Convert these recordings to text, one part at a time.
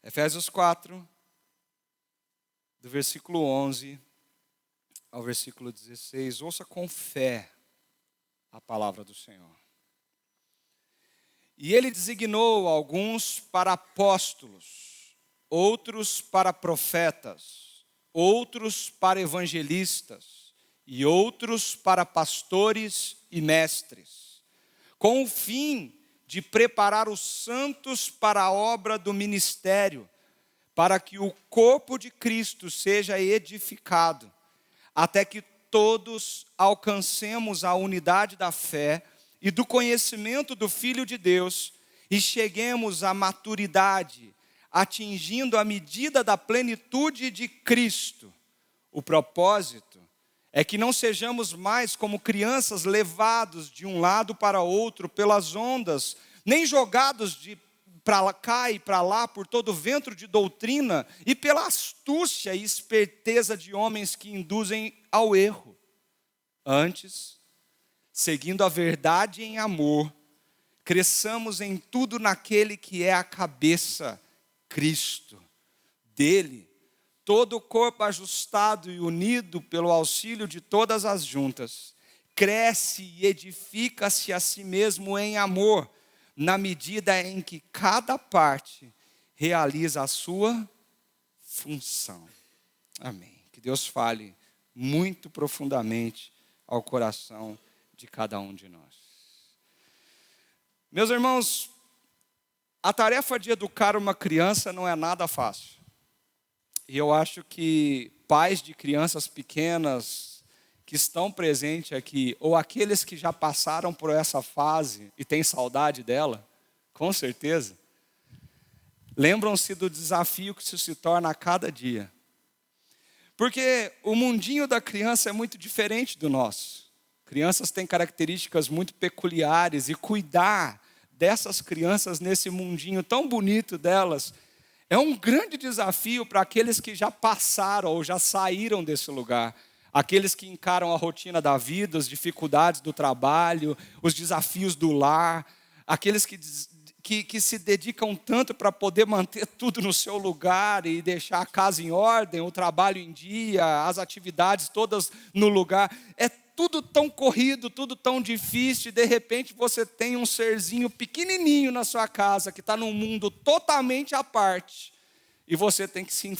Efésios 4, do versículo 11 ao versículo 16. Ouça com fé a palavra do Senhor. E ele designou alguns para apóstolos, outros para profetas, outros para evangelistas e outros para pastores e mestres, com o fim de preparar os santos para a obra do ministério, para que o corpo de Cristo seja edificado, até que todos alcancemos a unidade da fé e do conhecimento do Filho de Deus e cheguemos à maturidade, atingindo a medida da plenitude de Cristo. O propósito é que não sejamos mais como crianças levados de um lado para outro pelas ondas, nem jogados para cá e para lá por todo vento de doutrina e pela astúcia e esperteza de homens que induzem ao erro. Antes, seguindo a verdade em amor, cresçamos em tudo naquele que é a cabeça, Cristo. Dele, todo o corpo ajustado e unido pelo auxílio de todas as juntas, cresce e edifica-se a si mesmo em amor, na medida em que cada parte realiza a sua função. Amém. Que Deus fale muito profundamente ao coração de cada um de nós. Meus irmãos, a tarefa de educar uma criança não é nada fácil. E eu acho que pais de crianças pequenas que estão presentes aqui, ou aqueles que já passaram por essa fase e têm saudade dela, com certeza, lembram-se do desafio que isso se torna a cada dia. Porque o mundinho da criança é muito diferente do nosso. Crianças têm características muito peculiares e cuidar dessas crianças nesse mundinho tão bonito delas é um grande desafio para aqueles que já passaram ou já saíram desse lugar. Aqueles que encaram a rotina da vida, as dificuldades do trabalho, os desafios do lar, aqueles que se dedicam tanto para poder manter tudo no seu lugar e deixar a casa em ordem, o trabalho em dia, as atividades todas no lugar. É tudo tão corrido, tudo tão difícil, e de repente você tem um serzinho pequenininho na sua casa, que está num mundo totalmente à parte, e você tem que se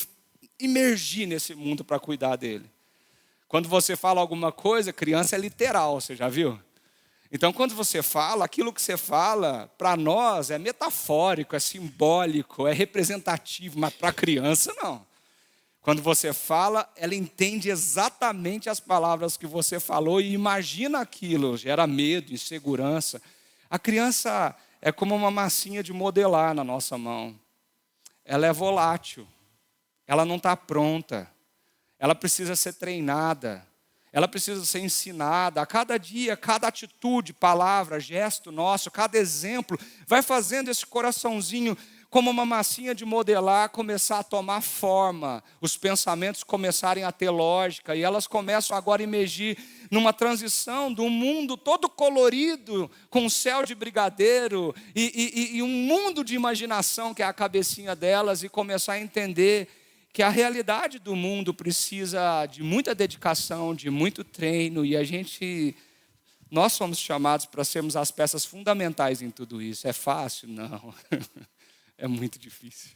imergir nesse mundo para cuidar dele. Quando você fala alguma coisa, criança é literal, você já viu? Então, quando você fala, aquilo que você fala, para nós, é metafórico, é simbólico, é representativo, mas para a criança, não. Quando você fala, ela entende exatamente as palavras que você falou e imagina aquilo, gera medo, insegurança. A criança é como uma massinha de modelar na nossa mão. Ela é volátil, ela não está pronta. Ela precisa ser treinada, ela precisa ser ensinada. A cada dia, cada atitude, palavra, gesto nosso, cada exemplo, vai fazendo esse coraçãozinho, como uma massinha de modelar, começar a tomar forma. Os pensamentos começarem a ter lógica, e elas começam agora a emergir numa transição de um mundo todo colorido, com um céu de brigadeiro, e um mundo de imaginação que é a cabecinha delas, e começar a entender que a realidade do mundo precisa de muita dedicação, de muito treino, e nós somos chamados para sermos as peças fundamentais em tudo isso. É fácil? Não. É muito difícil.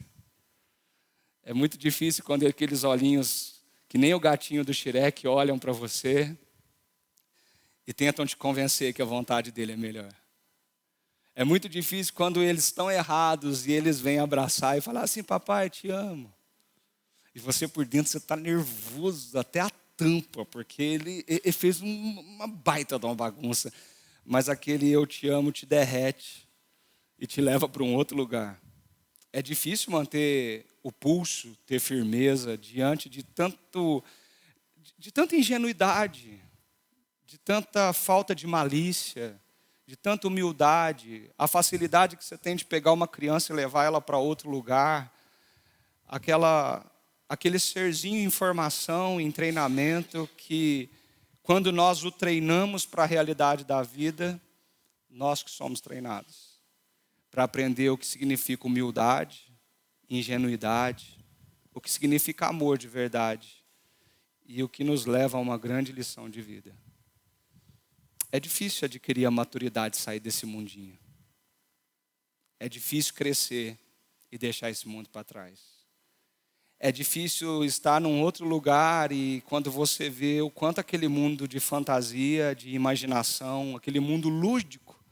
É muito difícil quando aqueles olhinhos, que nem o gatinho do Shrek, olham para você e tentam te convencer que a vontade dele é melhor. É muito difícil quando eles estão errados e eles vêm abraçar e falar assim: papai, te amo. E você por dentro, você está nervoso até a tampa, porque ele fez uma baita de uma bagunça. Mas aquele eu te amo te derrete e te leva para um outro lugar. É difícil manter o pulso, ter firmeza diante de tanta ingenuidade, de tanta falta de malícia, de tanta humildade, a facilidade que você tem de pegar uma criança e levar ela para outro lugar, aquele serzinho em formação, em treinamento, que quando nós o treinamos para a realidade da vida, nós que somos treinados para aprender o que significa humildade, ingenuidade, o que significa amor de verdade e o que nos leva a uma grande lição de vida. É difícil adquirir a maturidade e sair desse mundinho. É difícil crescer e deixar esse mundo para trás. É difícil estar num outro lugar e quando você vê o quanto aquele mundo de fantasia, de imaginação, aquele mundo lúdico,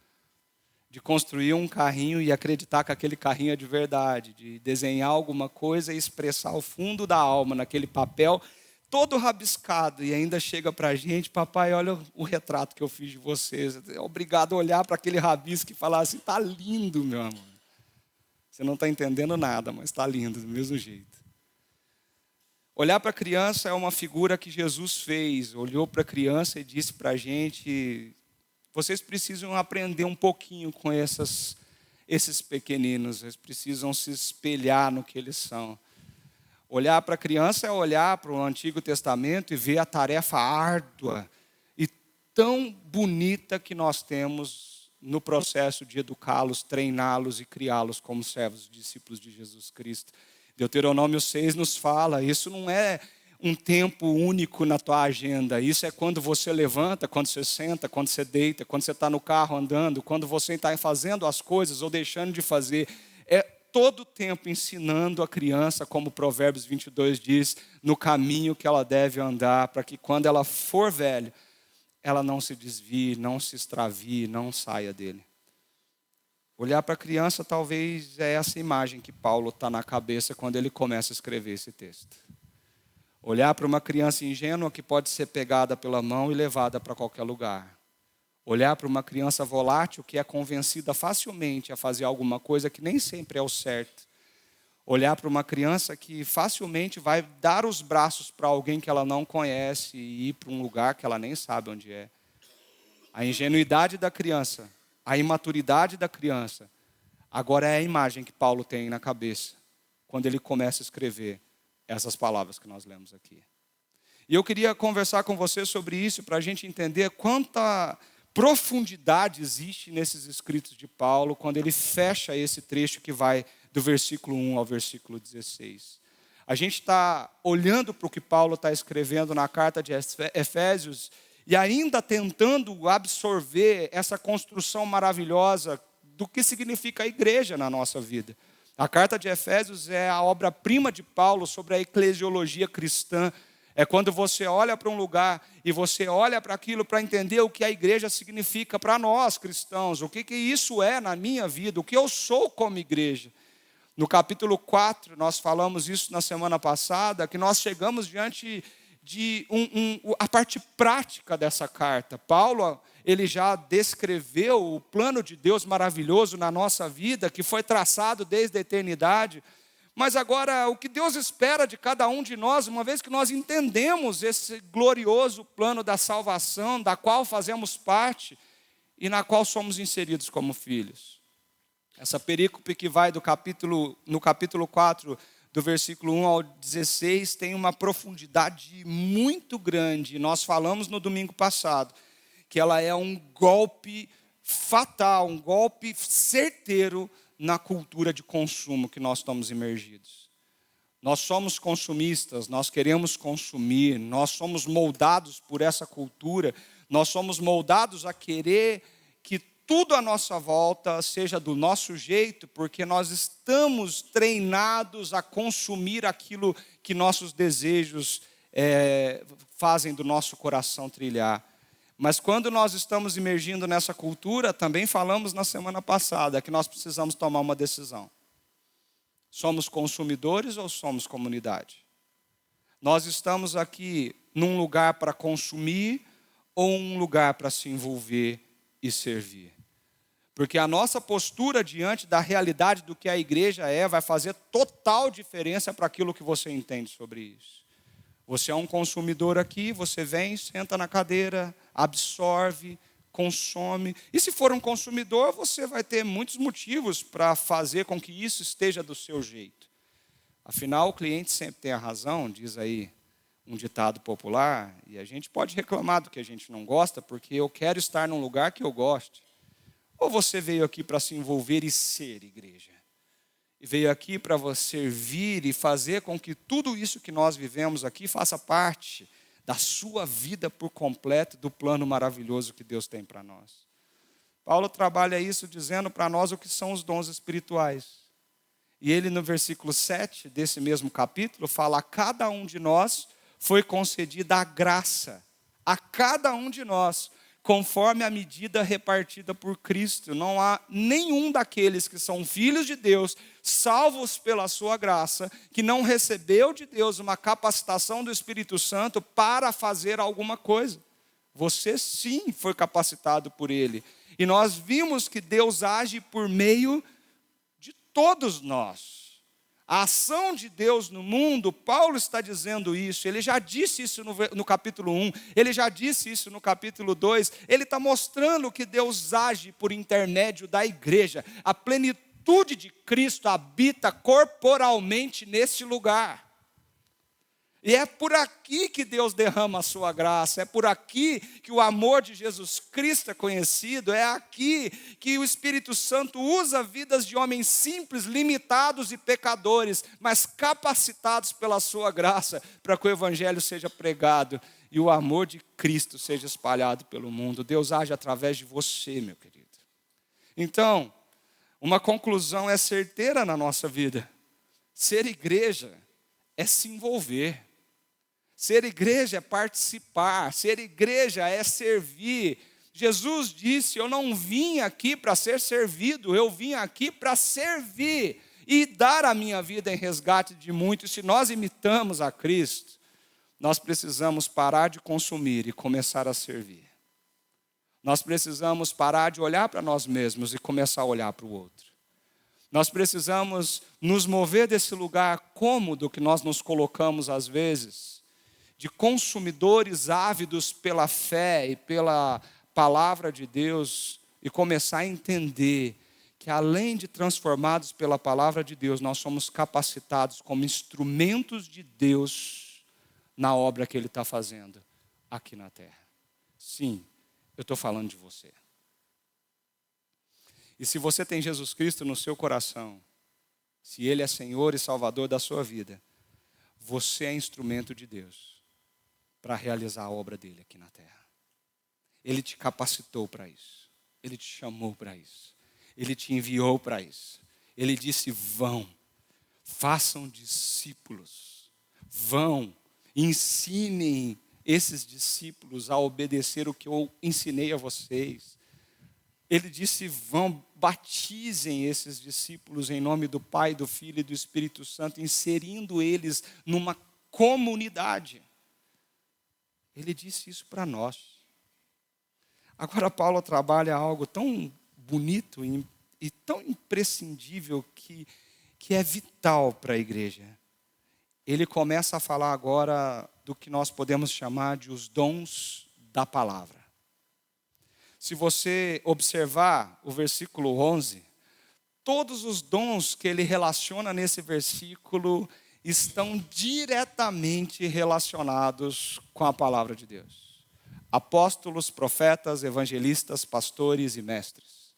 de construir um carrinho e acreditar que aquele carrinho é de verdade, de desenhar alguma coisa e expressar o fundo da alma naquele papel todo rabiscado e ainda chega para a gente, papai, olha o retrato que eu fiz de vocês. É obrigado a olhar para aquele rabisco e falar assim, está lindo, meu amor. Você não está entendendo nada, mas está lindo do mesmo jeito. Olhar para a criança é uma figura que Jesus fez. Olhou para a criança e disse para a gente, vocês precisam aprender um pouquinho com esses pequeninos. Eles precisam se espelhar no que eles são. Olhar para a criança é olhar para o Antigo Testamento e ver a tarefa árdua e tão bonita que nós temos no processo de educá-los, treiná-los e criá-los como servos, discípulos de Jesus Cristo. Deuteronômio 6 nos fala, isso não é um tempo único na tua agenda, isso é quando você levanta, quando você senta, quando você deita, quando você está no carro andando, quando você está fazendo as coisas ou deixando de fazer, é todo o tempo ensinando a criança, como Provérbios 22 diz, no caminho que ela deve andar, para que quando ela for velha, ela não se desvie, não se extravie, não saia dele. Olhar para a criança talvez é essa imagem que Paulo está na cabeça quando ele começa a escrever esse texto. Olhar para uma criança ingênua que pode ser pegada pela mão e levada para qualquer lugar. Olhar para uma criança volátil que é convencida facilmente a fazer alguma coisa que nem sempre é o certo. Olhar para uma criança que facilmente vai dar os braços para alguém que ela não conhece e ir para um lugar que ela nem sabe onde é. A ingenuidade da criança, a imaturidade da criança, agora é a imagem que Paulo tem na cabeça quando ele começa a escrever essas palavras que nós lemos aqui. E eu queria conversar com você sobre isso para a gente entender quanta profundidade existe nesses escritos de Paulo quando ele fecha esse trecho que vai do versículo 1 ao versículo 16. A gente está olhando para o que Paulo está escrevendo na carta de Efésios e ainda tentando absorver essa construção maravilhosa do que significa a igreja na nossa vida. A carta de Efésios é a obra-prima de Paulo sobre a eclesiologia cristã. É quando você olha para um lugar e você olha para aquilo para entender o que a igreja significa para nós cristãos, o que isso é na minha vida, o que eu sou como igreja. No capítulo 4, nós falamos isso na semana passada, que nós chegamos diante de a parte prática dessa carta. Paulo, ele já descreveu o plano de Deus maravilhoso na nossa vida, que foi traçado desde a eternidade. Mas agora, o que Deus espera de cada um de nós, uma vez que nós entendemos esse glorioso plano da salvação, da qual fazemos parte e na qual somos inseridos como filhos. Essa perícope que vai no capítulo 4, do versículo 1 ao 16, tem uma profundidade muito grande. Nós falamos no domingo passado que ela é um golpe fatal, um golpe certeiro na cultura de consumo que nós estamos imergidos. Nós somos consumistas, nós queremos consumir, nós somos moldados por essa cultura, nós somos moldados a querer que tudo à nossa volta seja do nosso jeito, porque nós estamos treinados a consumir aquilo que nossos desejos fazem do nosso coração trilhar. Mas quando nós estamos imergindo nessa cultura, também falamos na semana passada que nós precisamos tomar uma decisão. Somos consumidores ou somos comunidade? Nós estamos aqui num lugar para consumir ou um lugar para se envolver e servir? Porque a nossa postura diante da realidade do que a igreja vai fazer total diferença para aquilo que você entende sobre isso. Você é um consumidor aqui, você vem, senta na cadeira, absorve, consome. E se for um consumidor, você vai ter muitos motivos para fazer com que isso esteja do seu jeito. Afinal, o cliente sempre tem a razão, diz aí um ditado popular, e a gente pode reclamar do que a gente não gosta, porque eu quero estar num lugar que eu goste. Ou você veio aqui para se envolver e ser igreja? e veio aqui para você servir e fazer com que tudo isso que nós vivemos aqui faça parte da sua vida por completo, do plano maravilhoso que Deus tem para nós. Paulo trabalha isso dizendo para nós o que são os dons espirituais. E ele no versículo 7 desse mesmo capítulo fala: a cada um de nós foi concedida a graça, a cada um de nós, conforme a medida repartida por Cristo. Não há nenhum daqueles que são filhos de Deus, salvos pela sua graça, que não recebeu de Deus uma capacitação do Espírito Santo para fazer alguma coisa. Você sim foi capacitado por Ele. E nós vimos que Deus age por meio de todos nós. A ação de Deus no mundo, Paulo está dizendo isso, ele já disse isso no capítulo 1, ele já disse isso no capítulo 2, ele está mostrando que Deus age por intermédio da igreja. A plenitude de Cristo habita corporalmente neste lugar. E é por aqui que Deus derrama a sua graça, é por aqui que o amor de Jesus Cristo é conhecido, é aqui que o Espírito Santo usa vidas de homens simples, limitados e pecadores, mas capacitados pela sua graça, para que o Evangelho seja pregado e o amor de Cristo seja espalhado pelo mundo. Deus age através de você, meu querido. Então, uma conclusão é certeira na nossa vida: ser igreja é se envolver. Ser igreja é participar, ser igreja é servir. Jesus disse: eu não vim aqui para ser servido, eu vim aqui para servir e dar a minha vida em resgate de muitos. Se nós imitamos a Cristo, nós precisamos parar de consumir e começar a servir. Nós precisamos parar de olhar para nós mesmos e começar a olhar para o outro. Nós precisamos nos mover desse lugar cômodo que nós nos colocamos às vezes, de consumidores ávidos pela fé e pela palavra de Deus, e começar a entender que além de transformados pela palavra de Deus, nós somos capacitados como instrumentos de Deus na obra que Ele está fazendo aqui na terra. Sim, eu estou falando de você. E se você tem Jesus Cristo no seu coração, se Ele é Senhor e Salvador da sua vida, você é instrumento de Deus para realizar a obra dele aqui na terra. Ele te capacitou para isso. Ele te chamou para isso. Ele te enviou para isso. Ele disse: vão, façam discípulos. Vão, ensinem esses discípulos a obedecer o que eu ensinei a vocês. Ele disse: vão, batizem esses discípulos em nome do Pai, do Filho e do Espírito Santo, inserindo eles numa comunidade. Ele disse isso para nós. Agora Paulo trabalha algo tão bonito e tão imprescindível que é vital para a igreja. Ele começa a falar agora do que nós podemos chamar de os dons da palavra. Se você observar o versículo 11, todos os dons que ele relaciona nesse versículo estão diretamente relacionados com a palavra de Deus. Apóstolos, profetas, evangelistas, pastores e mestres.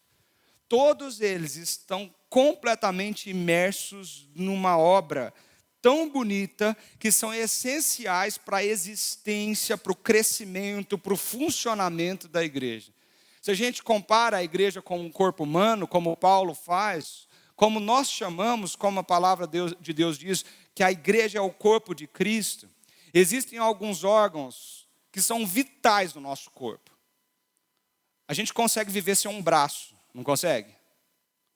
Todos eles estão completamente imersos numa obra tão bonita que são essenciais para a existência, para o crescimento, para o funcionamento da igreja. Se a gente compara a igreja com um corpo humano, como Paulo faz, como nós chamamos, como a palavra de Deus diz, que a igreja é o corpo de Cristo, existem alguns órgãos que são vitais no nosso corpo. A gente consegue viver sem um braço, não consegue?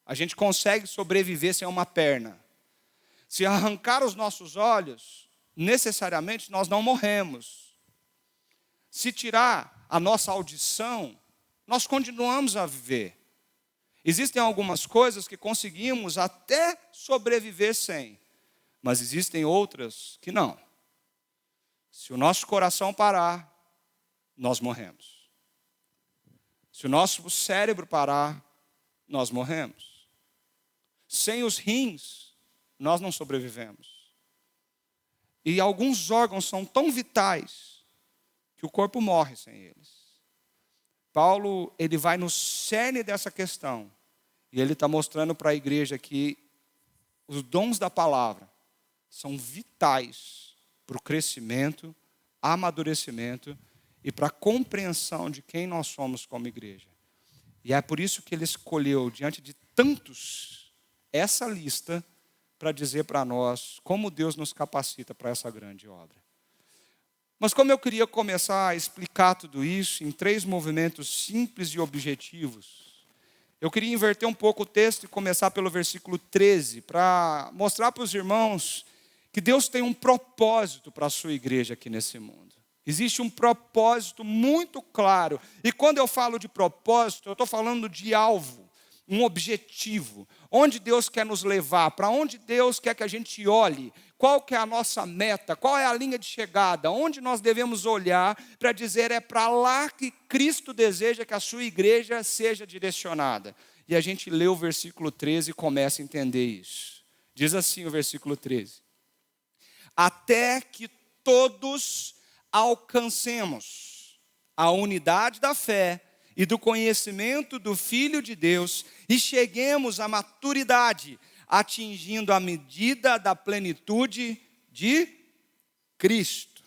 A gente consegue sobreviver sem uma perna. Se arrancar os nossos olhos, necessariamente nós não morremos. Se tirar a nossa audição, nós continuamos a viver. Existem algumas coisas que conseguimos até sobreviver sem, mas existem outras que não. Se o nosso coração parar, nós morremos. Se o nosso cérebro parar, nós morremos. Sem os rins, nós não sobrevivemos. E alguns órgãos são tão vitais que o corpo morre sem eles. Paulo, ele vai no cerne dessa questão. E ele está mostrando para a igreja que os dons da palavra são vitais para o crescimento, amadurecimento e para a compreensão de quem nós somos como igreja. E é por isso que ele escolheu, diante de tantos, essa lista para dizer para nós como Deus nos capacita para essa grande obra. Mas como eu queria começar a explicar tudo isso em 3 movimentos simples e objetivos, eu queria inverter um pouco o texto e começar pelo versículo 13, para mostrar para os irmãos que Deus tem um propósito para a sua igreja aqui nesse mundo. Existe um propósito muito claro. E quando eu falo de propósito, eu estou falando de alvo, um objetivo. Onde Deus quer nos levar, para onde Deus quer que a gente olhe, qual que é a nossa meta, qual é a linha de chegada, onde nós devemos olhar para dizer é para lá que Cristo deseja que a sua igreja seja direcionada. E a gente lê o versículo 13 e começa a entender isso. Diz assim o versículo 13. Até que todos alcancemos a unidade da fé e do conhecimento do Filho de Deus e cheguemos à maturidade, atingindo a medida da plenitude de Cristo.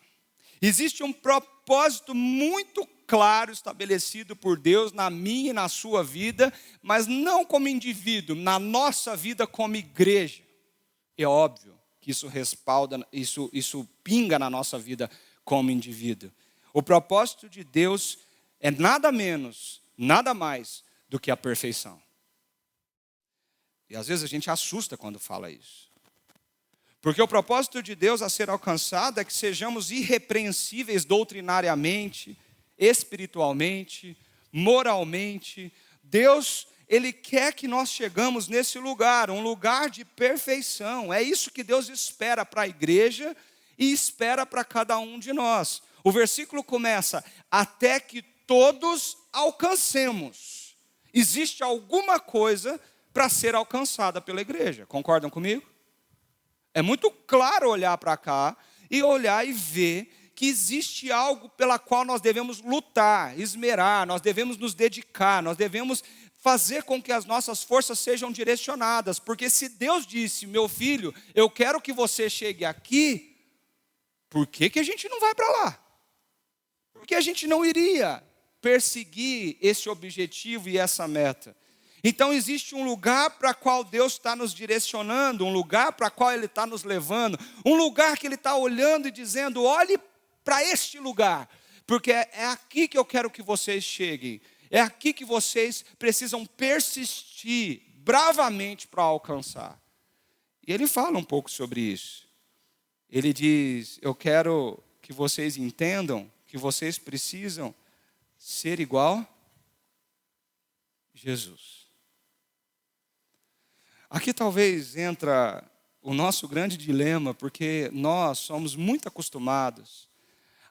Existe um propósito muito claro estabelecido por Deus na minha e na sua vida, mas não como indivíduo, na nossa vida como igreja. É óbvio que isso respalda, isso pinga na nossa vida como indivíduo. O propósito de Deus é nada menos, nada mais do que a perfeição. E às vezes a gente assusta quando fala isso. Porque o propósito de Deus a ser alcançado é que sejamos irrepreensíveis doutrinariamente, espiritualmente, moralmente. Deus, Ele quer que nós chegamos nesse lugar, um lugar de perfeição. É isso que Deus espera para a igreja e espera para cada um de nós. O versículo começa, até que todos alcancemos. Existe alguma coisa para ser alcançada pela igreja. Concordam comigo? É muito claro olhar para cá e olhar e ver que existe algo pela qual nós devemos lutar, esmerar, nós devemos nos dedicar, nós devemos fazer com que as nossas forças sejam direcionadas. Porque se Deus disse, meu filho, eu quero que você chegue aqui, por que a gente não vai para lá? Por que a gente não iria perseguir esse objetivo e essa meta? Então existe um lugar para o qual Deus está nos direcionando, um lugar para o qual Ele está nos levando, um lugar que Ele está olhando e dizendo, olhe para este lugar, porque é aqui que eu quero que vocês cheguem, é aqui que vocês precisam persistir bravamente para alcançar. E Ele fala um pouco sobre isso. Ele diz, eu quero que vocês entendam que vocês precisam ser igual Jesus. Aqui talvez entra o nosso grande dilema, porque nós somos muito acostumados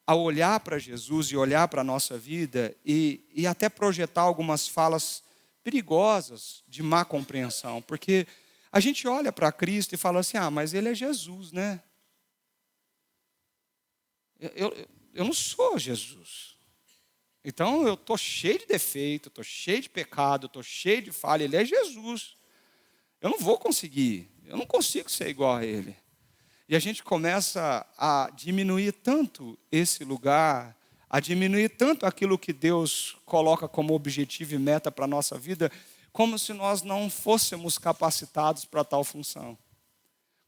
a olhar para Jesus e olhar para a nossa vida e até projetar algumas falas perigosas de má compreensão, porque a gente olha para Cristo e fala assim, mas Ele é Jesus, né? Eu não sou Jesus. Então eu estou cheio de defeito, estou cheio de pecado, estou cheio de falha. Ele é Jesus. Eu não vou conseguir, eu não consigo ser igual a Ele. E a gente começa a diminuir tanto esse lugar, a diminuir tanto aquilo que Deus coloca como objetivo e meta para a nossa vida, como se nós não fôssemos capacitados para tal função.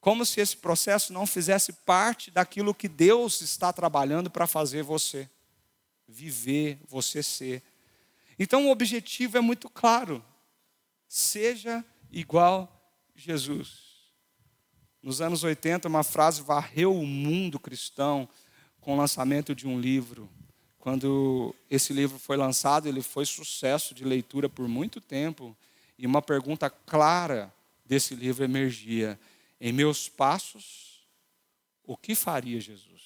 Como se esse processo não fizesse parte daquilo que Deus está trabalhando para fazer você viver, você ser. Então o objetivo é muito claro. Seja igual Jesus. Nos anos 80, uma frase varreu o mundo cristão com o lançamento de um livro. Quando esse livro foi lançado, ele foi sucesso de leitura por muito tempo. E uma pergunta clara desse livro emergia: em meus passos, o que faria Jesus?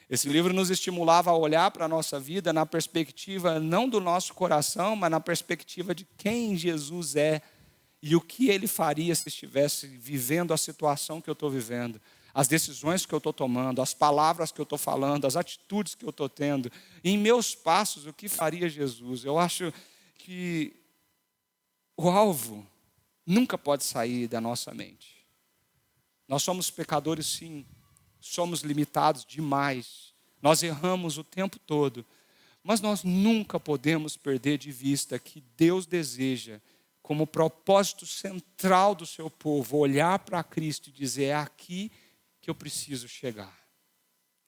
Esse livro nos estimulava a olhar para a nossa vida na perspectiva não do nosso coração, mas na perspectiva de quem Jesus é e o que Ele faria se estivesse vivendo a situação que eu estou vivendo, as decisões que eu estou tomando, as palavras que eu estou falando, as atitudes que eu estou tendo. Em meus passos, o que faria Jesus? Eu acho que o alvo nunca pode sair da nossa mente. Nós somos pecadores, sim, somos limitados demais, nós erramos o tempo todo, mas nós nunca podemos perder de vista que Deus deseja, como propósito central do seu povo, olhar para Cristo e dizer: é aqui que eu preciso chegar,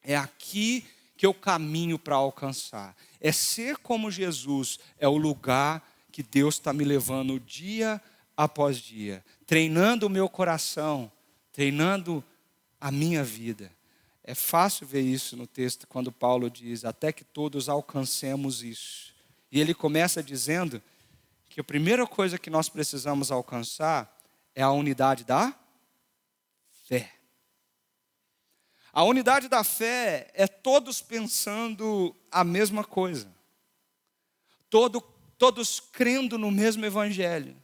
é aqui que eu caminho para alcançar, é ser como Jesus, é o lugar que Deus está me levando dia após dia, treinando o meu coração, treinando a minha vida. É fácil ver isso no texto, quando Paulo diz: até que todos alcancemos isso. E ele começa dizendo que a primeira coisa que nós precisamos alcançar é a unidade da fé. A unidade da fé é todos pensando a mesma coisa. Todos crendo no mesmo evangelho.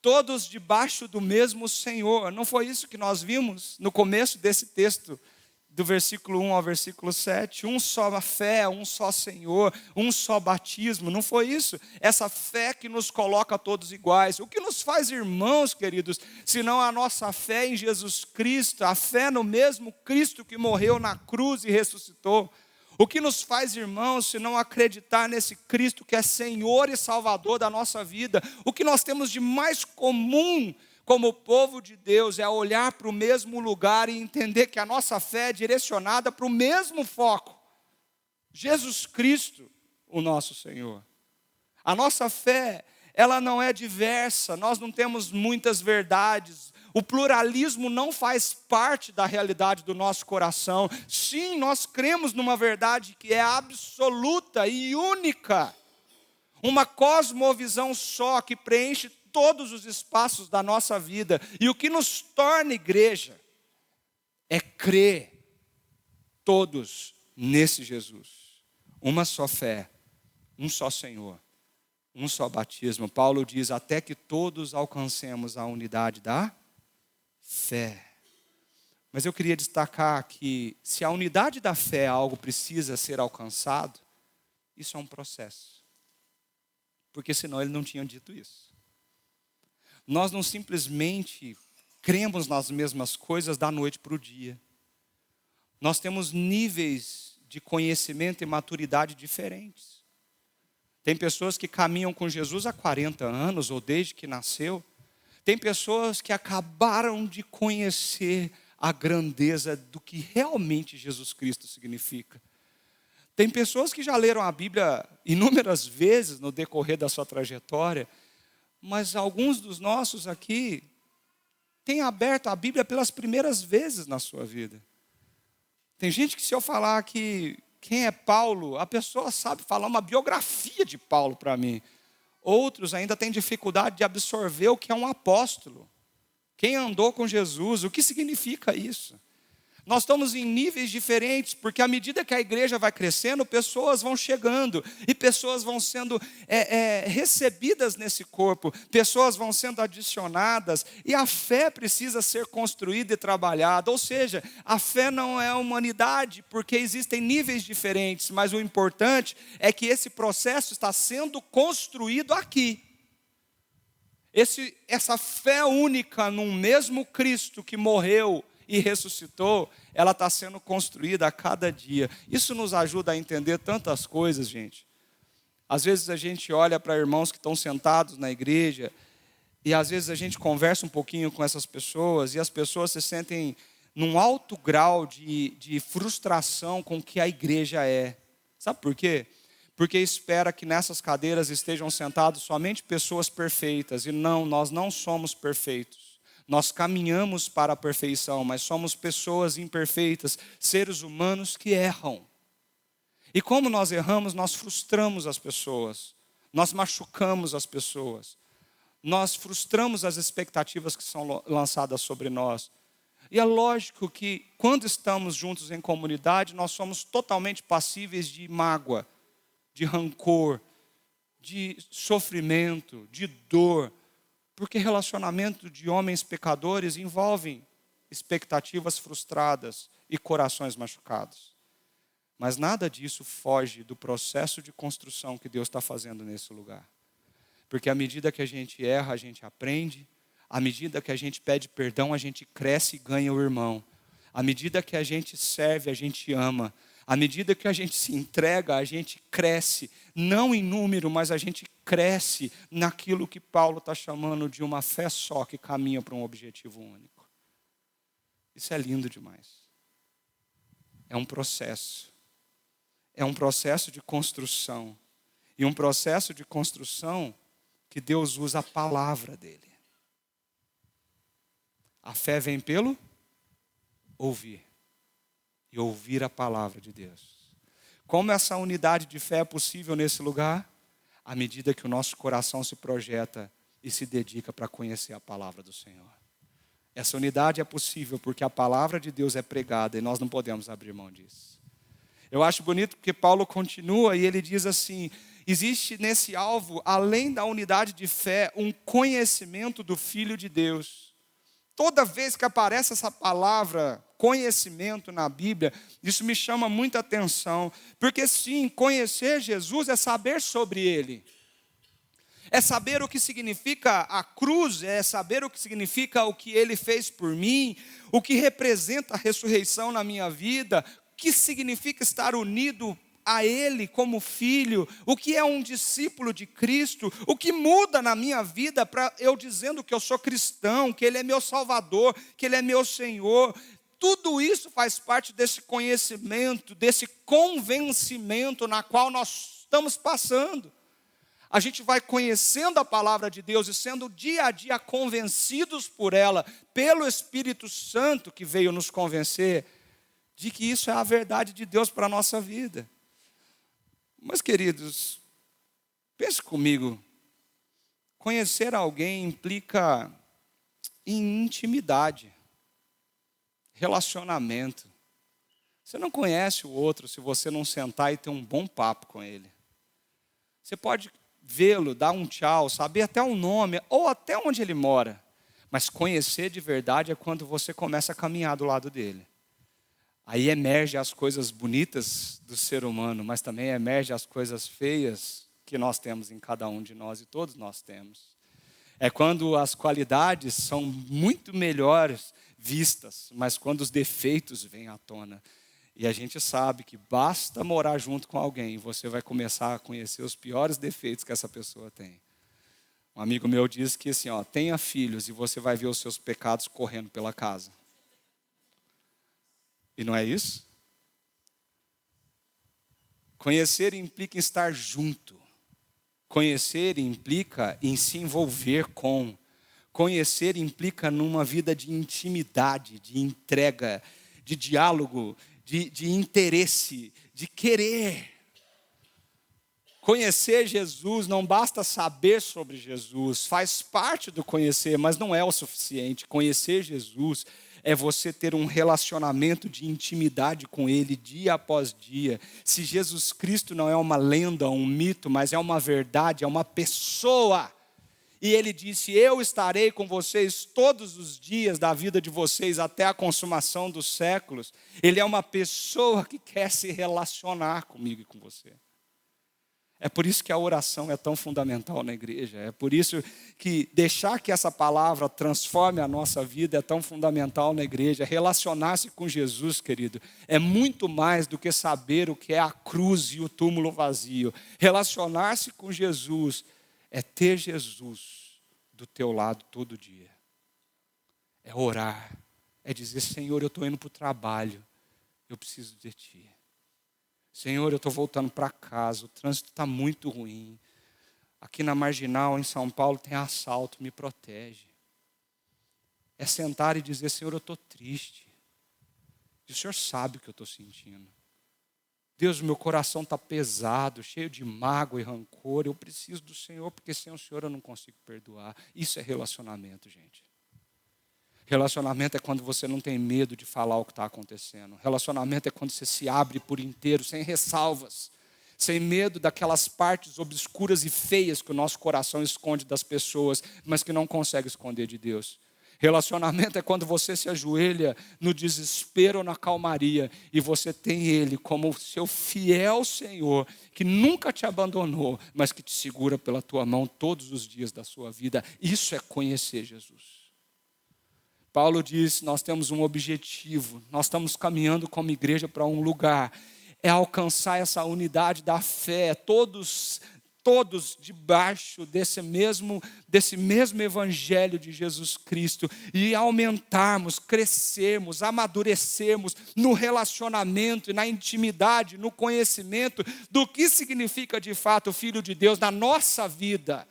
Todos debaixo do mesmo Senhor. Não foi isso que nós vimos no começo desse texto, do versículo 1 ao versículo 7, um só fé, um só Senhor, um só batismo, não foi isso? Essa fé que nos coloca todos iguais. O que nos faz irmãos, queridos, senão a nossa fé em Jesus Cristo, a fé no mesmo Cristo que morreu na cruz e ressuscitou. O que nos faz irmãos, senão acreditar nesse Cristo que é Senhor e Salvador da nossa vida. O que nós temos de mais comum como povo de Deus é olhar para o mesmo lugar e entender que a nossa fé é direcionada para o mesmo foco. Jesus Cristo, o nosso Senhor. A nossa fé, ela não é diversa, nós não temos muitas verdades. O pluralismo não faz parte da realidade do nosso coração. Sim, nós cremos numa verdade que é absoluta e única. Uma cosmovisão só que preenche todos os espaços da nossa vida. E o que nos torna igreja é crer todos nesse Jesus. Uma só fé, um só Senhor, um só batismo. Paulo diz: até que todos alcancemos a unidade da fé. Mas eu queria destacar que se a unidade da fé é algo que precisa ser alcançado, isso é um processo. Porque senão ele não tinha dito isso. Nós não simplesmente cremos nas mesmas coisas da noite para o dia. Nós temos níveis de conhecimento e maturidade diferentes. Tem pessoas que caminham com Jesus há 40 anos, ou desde que nasceu. Tem pessoas que acabaram de conhecer a grandeza do que realmente Jesus Cristo significa. Tem pessoas que já leram a Bíblia inúmeras vezes no decorrer da sua trajetória, mas alguns dos nossos aqui têm aberto a Bíblia pelas primeiras vezes na sua vida. Tem gente que, se eu falar que quem é Paulo, a pessoa sabe falar uma biografia de Paulo para mim. Outros ainda têm dificuldade de absorver o que é um apóstolo. Quem andou com Jesus, o que significa isso? Nós estamos em níveis diferentes, porque à medida que a igreja vai crescendo, pessoas vão chegando, e pessoas vão sendo recebidas nesse corpo, pessoas vão sendo adicionadas, e a fé precisa ser construída e trabalhada. Ou seja, a fé não é uma unidade, porque existem níveis diferentes, mas o importante é que esse processo está sendo construído aqui. Essa fé única num mesmo Cristo que morreu e ressuscitou, ela está sendo construída a cada dia. Isso nos ajuda a entender tantas coisas, gente. Às vezes a gente olha para irmãos que estão sentados na igreja, e às vezes a gente conversa um pouquinho com essas pessoas, e as pessoas se sentem num alto grau de frustração com o que a igreja é. Sabe por quê? Porque espera que nessas cadeiras estejam sentados somente pessoas perfeitas, e não, nós não somos perfeitos. Nós caminhamos para a perfeição, mas somos pessoas imperfeitas, seres humanos que erram. E como nós erramos, nós frustramos as pessoas, nós machucamos as pessoas, nós frustramos as expectativas que são lançadas sobre nós. E é lógico que quando estamos juntos em comunidade, nós somos totalmente passíveis de mágoa, de rancor, de sofrimento, de dor. Porque relacionamento de homens pecadores envolvem expectativas frustradas e corações machucados. Mas nada disso foge do processo de construção que Deus está fazendo nesse lugar. Porque à medida que a gente erra, a gente aprende. À medida que a gente pede perdão, a gente cresce e ganha o irmão. À medida que a gente serve, a gente ama. À medida que a gente se entrega, a gente cresce. Não em número, mas a gente cresce naquilo que Paulo está chamando de uma fé só que caminha para um objetivo único. Isso é lindo demais. É um processo. É um processo de construção. E um processo de construção que Deus usa a palavra dele. A fé vem pelo ouvir. E ouvir a palavra de Deus. Como essa unidade de fé é possível nesse lugar? À medida que o nosso coração se projeta e se dedica para conhecer a palavra do Senhor. Essa unidade é possível porque a palavra de Deus é pregada e nós não podemos abrir mão disso. Eu acho bonito porque Paulo continua e ele diz assim: existe nesse alvo, além da unidade de fé, um conhecimento do Filho de Deus. Toda vez que aparece essa palavra conhecimento na Bíblia, isso me chama muita atenção, porque sim, conhecer Jesus é saber sobre Ele. É saber o que significa a cruz, é saber o que significa o que Ele fez por mim, o que representa a ressurreição na minha vida, o que significa estar unido a Ele como filho, o que é um discípulo de Cristo, o que muda na minha vida para eu dizendo que eu sou cristão, que Ele é meu Salvador, que Ele é meu Senhor. Tudo isso faz parte desse conhecimento, desse convencimento na qual nós estamos passando. A gente vai conhecendo a palavra de Deus e sendo dia a dia convencidos por ela, pelo Espírito Santo que veio nos convencer, de que isso é a verdade de Deus para a nossa vida. Mas, queridos, pense comigo, conhecer alguém implica em intimidade, relacionamento. Você não conhece o outro se você não sentar e ter um bom papo com ele. Você pode vê-lo, dar um tchau, saber até o nome, ou até onde ele mora. Mas conhecer de verdade é quando você começa a caminhar do lado dele. Aí emerge as coisas bonitas do ser humano, mas também emerge as coisas feias que nós temos em cada um de nós, e todos nós temos. É quando as qualidades são muito melhores vistas, mas quando os defeitos vêm à tona. E a gente sabe que basta morar junto com alguém e você vai começar a conhecer os piores defeitos que essa pessoa tem. Um amigo meu diz que assim, tenha filhos e você vai ver os seus pecados correndo pela casa. E não é isso? Conhecer implica em estar junto. Conhecer implica em se envolver com. Conhecer implica numa vida de intimidade, de entrega, de diálogo, de interesse, de querer. Conhecer Jesus não basta saber sobre Jesus, faz parte do conhecer, mas não é o suficiente. Conhecer Jesus é você ter um relacionamento de intimidade com Ele dia após dia. Se Jesus Cristo não é uma lenda, um mito, mas é uma verdade, é uma pessoa. E Ele disse: eu estarei com vocês todos os dias da vida de vocês até a consumação dos séculos. Ele é uma pessoa que quer se relacionar comigo e com você. É por isso que a oração é tão fundamental na igreja. É por isso que deixar que essa palavra transforme a nossa vida é tão fundamental na igreja. Relacionar-se com Jesus, querido, é muito mais do que saber o que é a cruz e o túmulo vazio. Relacionar-se com Jesus é ter Jesus do teu lado todo dia. É orar. É dizer: Senhor, eu estou indo para o trabalho. Eu preciso de Ti. Senhor, eu estou voltando para casa, o trânsito está muito ruim. Aqui na Marginal, em São Paulo, tem assalto, me protege. É sentar e dizer: Senhor, eu estou triste. E o Senhor sabe o que eu estou sentindo. Deus, meu coração está pesado, cheio de mágoa e rancor. Eu preciso do Senhor, porque sem o Senhor eu não consigo perdoar. Isso é relacionamento, gente. Relacionamento é quando você não tem medo de falar o que está acontecendo. Relacionamento é quando você se abre por inteiro, sem ressalvas, sem medo daquelas partes obscuras e feias que o nosso coração esconde das pessoas, mas que não consegue esconder de Deus. Relacionamento é quando você se ajoelha no desespero ou na calmaria e você tem Ele como seu fiel Senhor, que nunca te abandonou, mas que te segura pela tua mão todos os dias da sua vida. Isso é conhecer Jesus. Paulo diz, nós temos um objetivo, nós estamos caminhando como igreja para um lugar, é alcançar essa unidade da fé, todos debaixo desse mesmo evangelho de Jesus Cristo, e aumentarmos, crescermos, amadurecermos no relacionamento e na intimidade, no conhecimento do que significa de fato o Filho de Deus na nossa vida,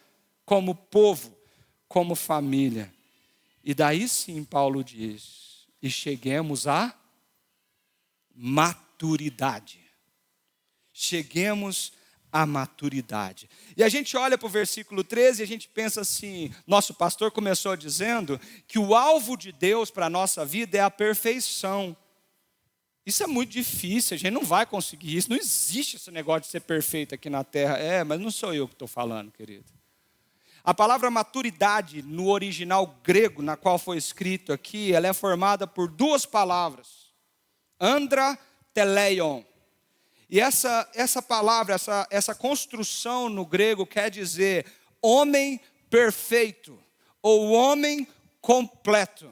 como povo, como família. E daí sim Paulo diz, e cheguemos à maturidade. Cheguemos à maturidade. E a gente olha para o versículo 13 e a gente pensa assim, nosso pastor começou dizendo que o alvo de Deus para a nossa vida é a perfeição. Isso é muito difícil, a gente não vai conseguir isso, não existe esse negócio de ser perfeito aqui na terra. Mas não sou eu que estou falando, querido. A palavra maturidade, no original grego, na qual foi escrito aqui, ela é formada por duas palavras. Andra, teleion. E essa palavra, essa construção no grego quer dizer homem perfeito, ou homem completo.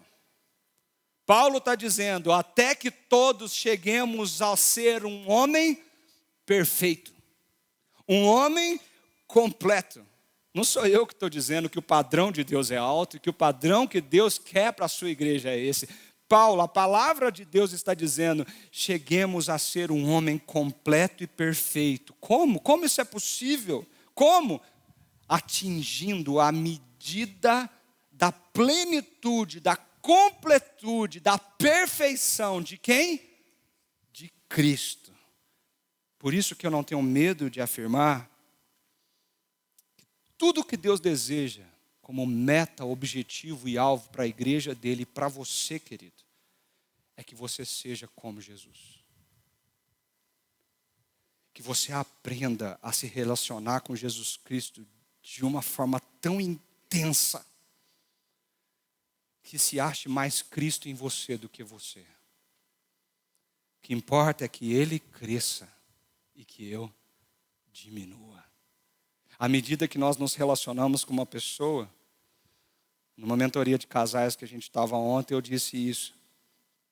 Paulo está dizendo, até que todos cheguemos a ser um homem perfeito. Um homem completo. Não sou eu que estou dizendo que o padrão de Deus é alto e que o padrão que Deus quer para a sua igreja é esse. Paulo, a palavra de Deus está dizendo, cheguemos a ser um homem completo e perfeito. Como? Como isso é possível? Como? Atingindo a medida da plenitude, da completude, da perfeição de quem? De Cristo. Por isso que eu não tenho medo de afirmar tudo que Deus deseja como meta, objetivo e alvo para a igreja dele e para você, querido, é que você seja como Jesus. Que você aprenda a se relacionar com Jesus Cristo de uma forma tão intensa que se ache mais Cristo em você do que você. O que importa é que Ele cresça e que eu diminua. À medida que nós nos relacionamos com uma pessoa, numa mentoria de casais que a gente estava ontem, eu disse isso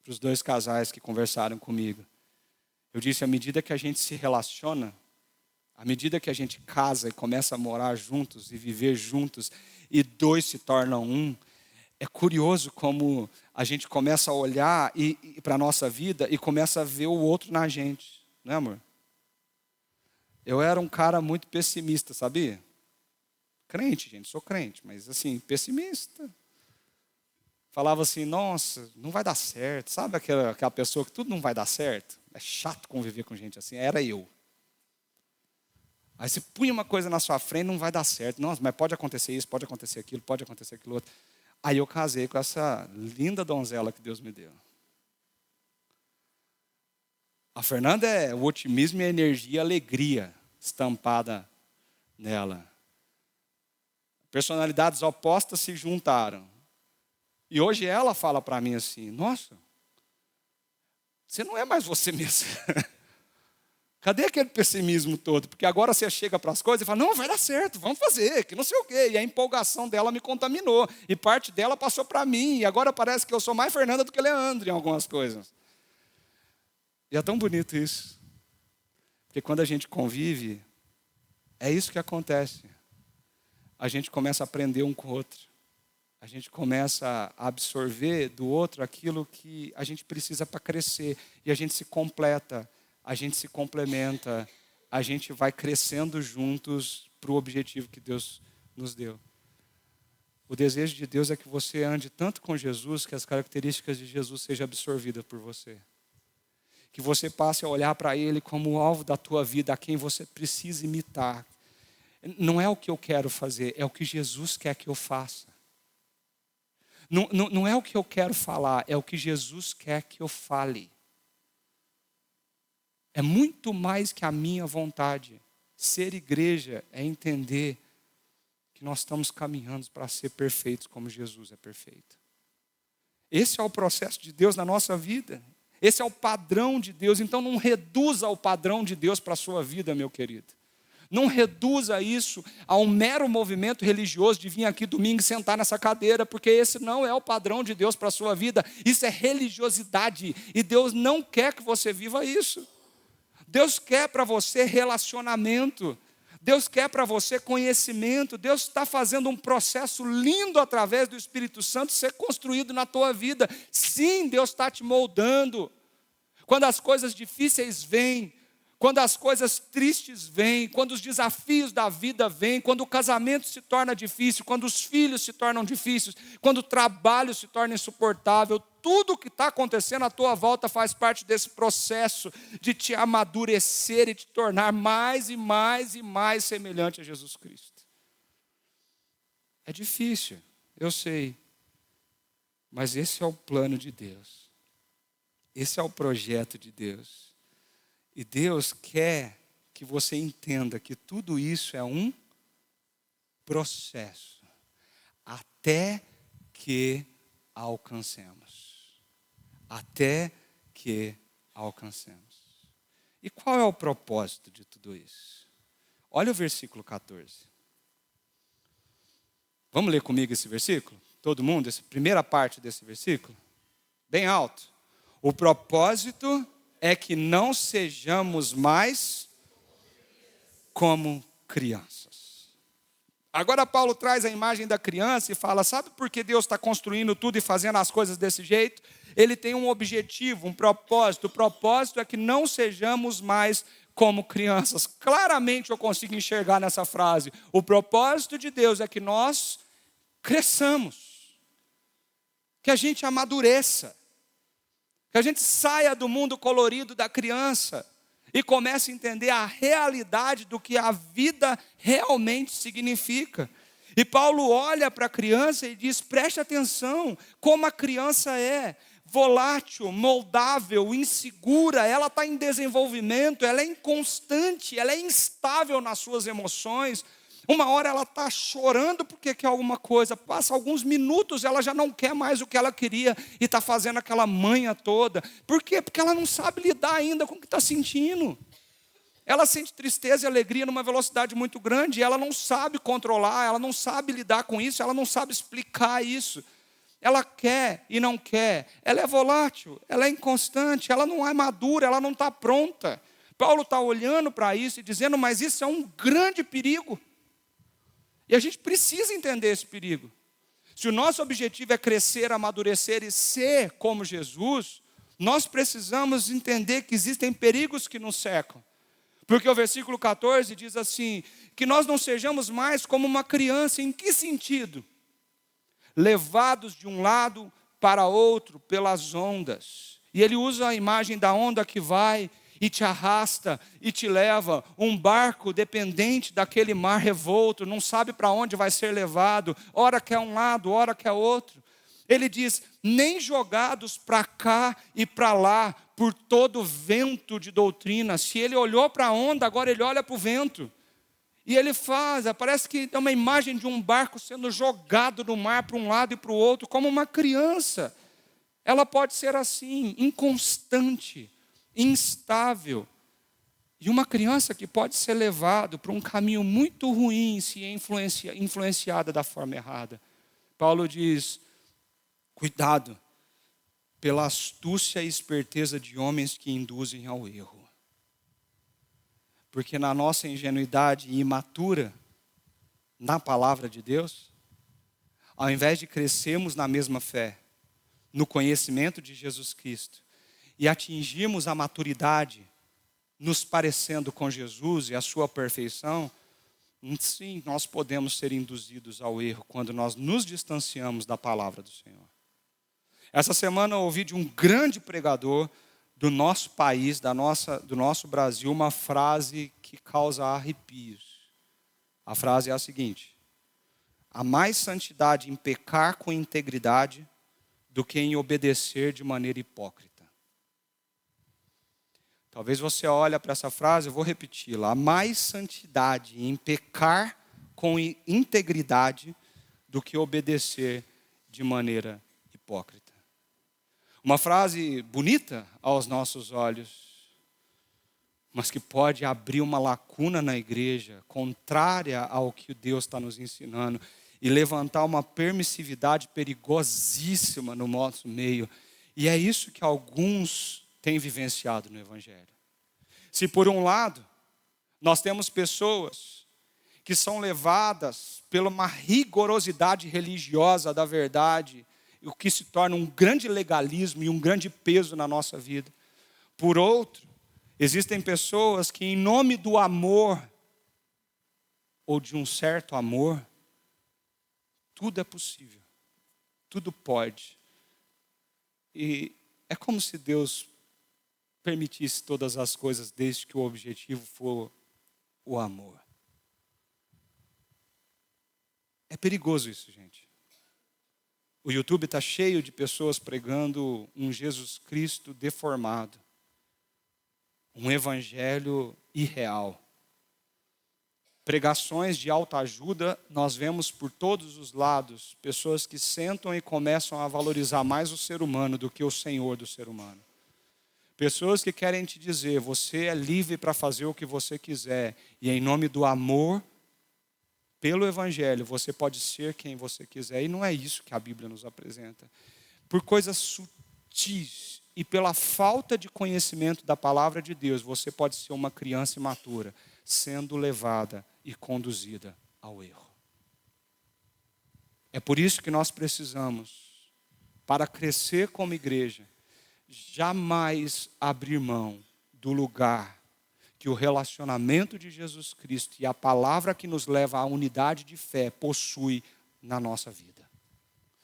para os 2 casais que conversaram comigo. Eu disse, à medida que a gente se relaciona, à medida que a gente casa e começa a morar juntos e viver juntos, e 2 se tornam um, é curioso como a gente começa a olhar para a nossa vida e começa a ver o outro na gente, não é, amor? Eu era um cara muito pessimista, sabia? Crente, gente, sou crente, mas assim, pessimista. Falava assim, nossa, não vai dar certo. Sabe aquela pessoa que tudo não vai dar certo? É chato conviver com gente assim, era eu. Aí você punha uma coisa na sua frente, não vai dar certo. Nossa, mas pode acontecer isso, pode acontecer aquilo outro. Aí eu casei com essa linda donzela que Deus me deu. A Fernanda é o otimismo e a energia e a alegria estampada nela. Personalidades opostas se juntaram. E hoje ela fala para mim assim, nossa, você não é mais você mesmo. Cadê aquele pessimismo todo? Porque agora você chega para as coisas e fala, não, vai dar certo, vamos fazer, que não sei o quê. E a empolgação dela me contaminou. E parte dela passou para mim. E agora parece que eu sou mais Fernanda do que Leandro em algumas coisas. E é tão bonito isso. Porque quando a gente convive, é isso que acontece. A gente começa a aprender um com o outro. A gente começa a absorver do outro aquilo que a gente precisa para crescer. E a gente se completa, a gente se complementa, a gente vai crescendo juntos para o objetivo que Deus nos deu. O desejo de Deus é que você ande tanto com Jesus, que as características de Jesus sejam absorvidas por você. Que você passe a olhar para Ele como o alvo da tua vida, a quem você precisa imitar. Não é o que eu quero fazer, é o que Jesus quer que eu faça. Não é o que eu quero falar, é o que Jesus quer que eu fale. É muito mais que a minha vontade. Ser igreja é entender que nós estamos caminhando para ser perfeitos como Jesus é perfeito. Esse é o processo de Deus na nossa vida. Esse é o padrão de Deus. Então não reduza o padrão de Deus para a sua vida, meu querido. Não reduza isso a um mero movimento religioso de vir aqui domingo e sentar nessa cadeira, porque esse não é o padrão de Deus para a sua vida. Isso é religiosidade. E Deus não quer que você viva isso. Deus quer para você relacionamento. Deus quer para você conhecimento. Deus está fazendo um processo lindo através do Espírito Santo ser construído na tua vida. Sim, Deus está te moldando. Quando as coisas difíceis vêm, quando as coisas tristes vêm, quando os desafios da vida vêm, quando o casamento se torna difícil, quando os filhos se tornam difíceis, quando o trabalho se torna insuportável, tudo o que está acontecendo à tua volta faz parte desse processo de te amadurecer e te tornar mais e mais e mais semelhante a Jesus Cristo. É difícil, eu sei, mas esse é o plano de Deus. Esse é o projeto de Deus. E Deus quer que você entenda que tudo isso é um processo, até que alcancemos. Até que alcancemos. E qual é o propósito de tudo isso? Olha o versículo 14. Vamos ler comigo esse versículo? Todo mundo? Essa primeira parte desse versículo? Bem alto. O propósito é que não sejamos mais como crianças. Agora Paulo traz a imagem da criança e fala, sabe por que Deus está construindo tudo e fazendo as coisas desse jeito? Ele tem um objetivo, um propósito. O propósito é que não sejamos mais como crianças. Claramente eu consigo enxergar nessa frase. O propósito de Deus é que nós cresçamos, que a gente amadureça, que a gente saia do mundo colorido da criança e comece a entender a realidade do que a vida realmente significa. E Paulo olha para a criança e diz, preste atenção, como a criança é volátil, moldável, insegura, ela está em desenvolvimento, ela é inconstante, ela é instável nas suas emoções. Uma hora ela está chorando porque quer alguma coisa, passa alguns minutos, ela já não quer mais o que ela queria e está fazendo aquela manha toda. Por quê? Porque ela não sabe lidar ainda com o que está sentindo. Ela sente tristeza e alegria numa velocidade muito grande e ela não sabe controlar, ela não sabe lidar com isso, ela não sabe explicar isso. Ela quer e não quer, ela é volátil, ela é inconstante, ela não é madura, ela não está pronta. Paulo está olhando para isso e dizendo, mas isso é um grande perigo. E a gente precisa entender esse perigo. Se o nosso objetivo é crescer, amadurecer e ser como Jesus, nós precisamos entender que existem perigos que nos cercam. Porque o versículo 14 diz assim, que nós não sejamos mais como uma criança. Em que sentido? Levados de um lado para outro pelas ondas. E ele usa a imagem da onda que vai e te arrasta e te leva, um barco dependente daquele mar revolto, não sabe para onde vai ser levado, ora quer um lado, ora quer outro. Ele diz, nem jogados para cá e para lá, por todo vento de doutrina. Se ele olhou para a onda, agora ele olha para o vento. E ele parece que é uma imagem de um barco sendo jogado no mar para um lado e para o outro, como uma criança. Ela pode ser assim, inconstante, instável. E uma criança que pode ser levada para um caminho muito ruim se é influenciada da forma errada. Paulo diz, cuidado pela astúcia e esperteza de homens que induzem ao erro. Porque na nossa ingenuidade e imatura na palavra de Deus, ao invés de crescermos na mesma fé, no conhecimento de Jesus Cristo, e atingirmos a maturidade, nos parecendo com Jesus e a sua perfeição, sim, nós podemos ser induzidos ao erro quando nós nos distanciamos da palavra do Senhor. Essa semana eu ouvi de um grande pregador do nosso país, do nosso Brasil, uma frase que causa arrepios. A frase é a seguinte: há mais santidade em pecar com integridade do que em obedecer de maneira hipócrita. Talvez você olhe para essa frase, eu vou repeti-la. Há mais santidade em pecar com integridade do que obedecer de maneira hipócrita. Uma frase bonita aos nossos olhos, mas que pode abrir uma lacuna na igreja, contrária ao que Deus está nos ensinando, e levantar uma permissividade perigosíssima no nosso meio. E é isso que alguns têm vivenciado no Evangelho. Se por um lado, nós temos pessoas que são levadas pela uma rigorosidade religiosa da verdade, o que se torna um grande legalismo e um grande peso na nossa vida. Por outro, existem pessoas que, em nome do amor, ou de um certo amor, tudo é possível, tudo pode. E é como se Deus permitisse todas as coisas, desde que o objetivo for o amor. É perigoso isso, gente. O YouTube está cheio de pessoas pregando um Jesus Cristo deformado, um evangelho irreal. Pregações de autoajuda, nós vemos por todos os lados, pessoas que sentam e começam a valorizar mais o ser humano do que o Senhor do ser humano. Pessoas que querem te dizer, você é livre para fazer o que você quiser, e em nome do amor, pelo Evangelho, você pode ser quem você quiser, e não é isso que a Bíblia nos apresenta. Por coisas sutis e pela falta de conhecimento da palavra de Deus, você pode ser uma criança imatura, sendo levada e conduzida ao erro. É por isso que nós precisamos, para crescer como igreja, jamais abrir mão do lugar que o relacionamento de Jesus Cristo e a palavra que nos leva à unidade de fé possui na nossa vida.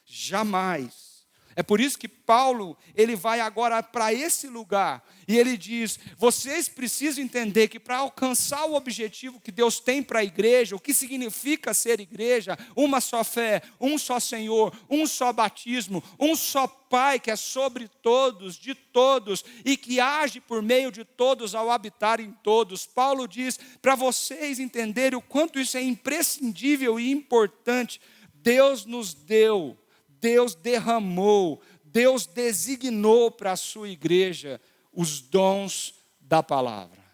Jamais. É por isso que Paulo, ele vai agora para esse lugar e ele diz, vocês precisam entender que para alcançar o objetivo que Deus tem para a igreja, o que significa ser igreja, uma só fé, um só Senhor, um só batismo, um só Pai que é sobre todos, de todos e que age por meio de todos ao habitar em todos. Paulo diz, para vocês entenderem o quanto isso é imprescindível e importante, Deus nos deu, Deus derramou, Deus designou para a sua igreja os dons da palavra.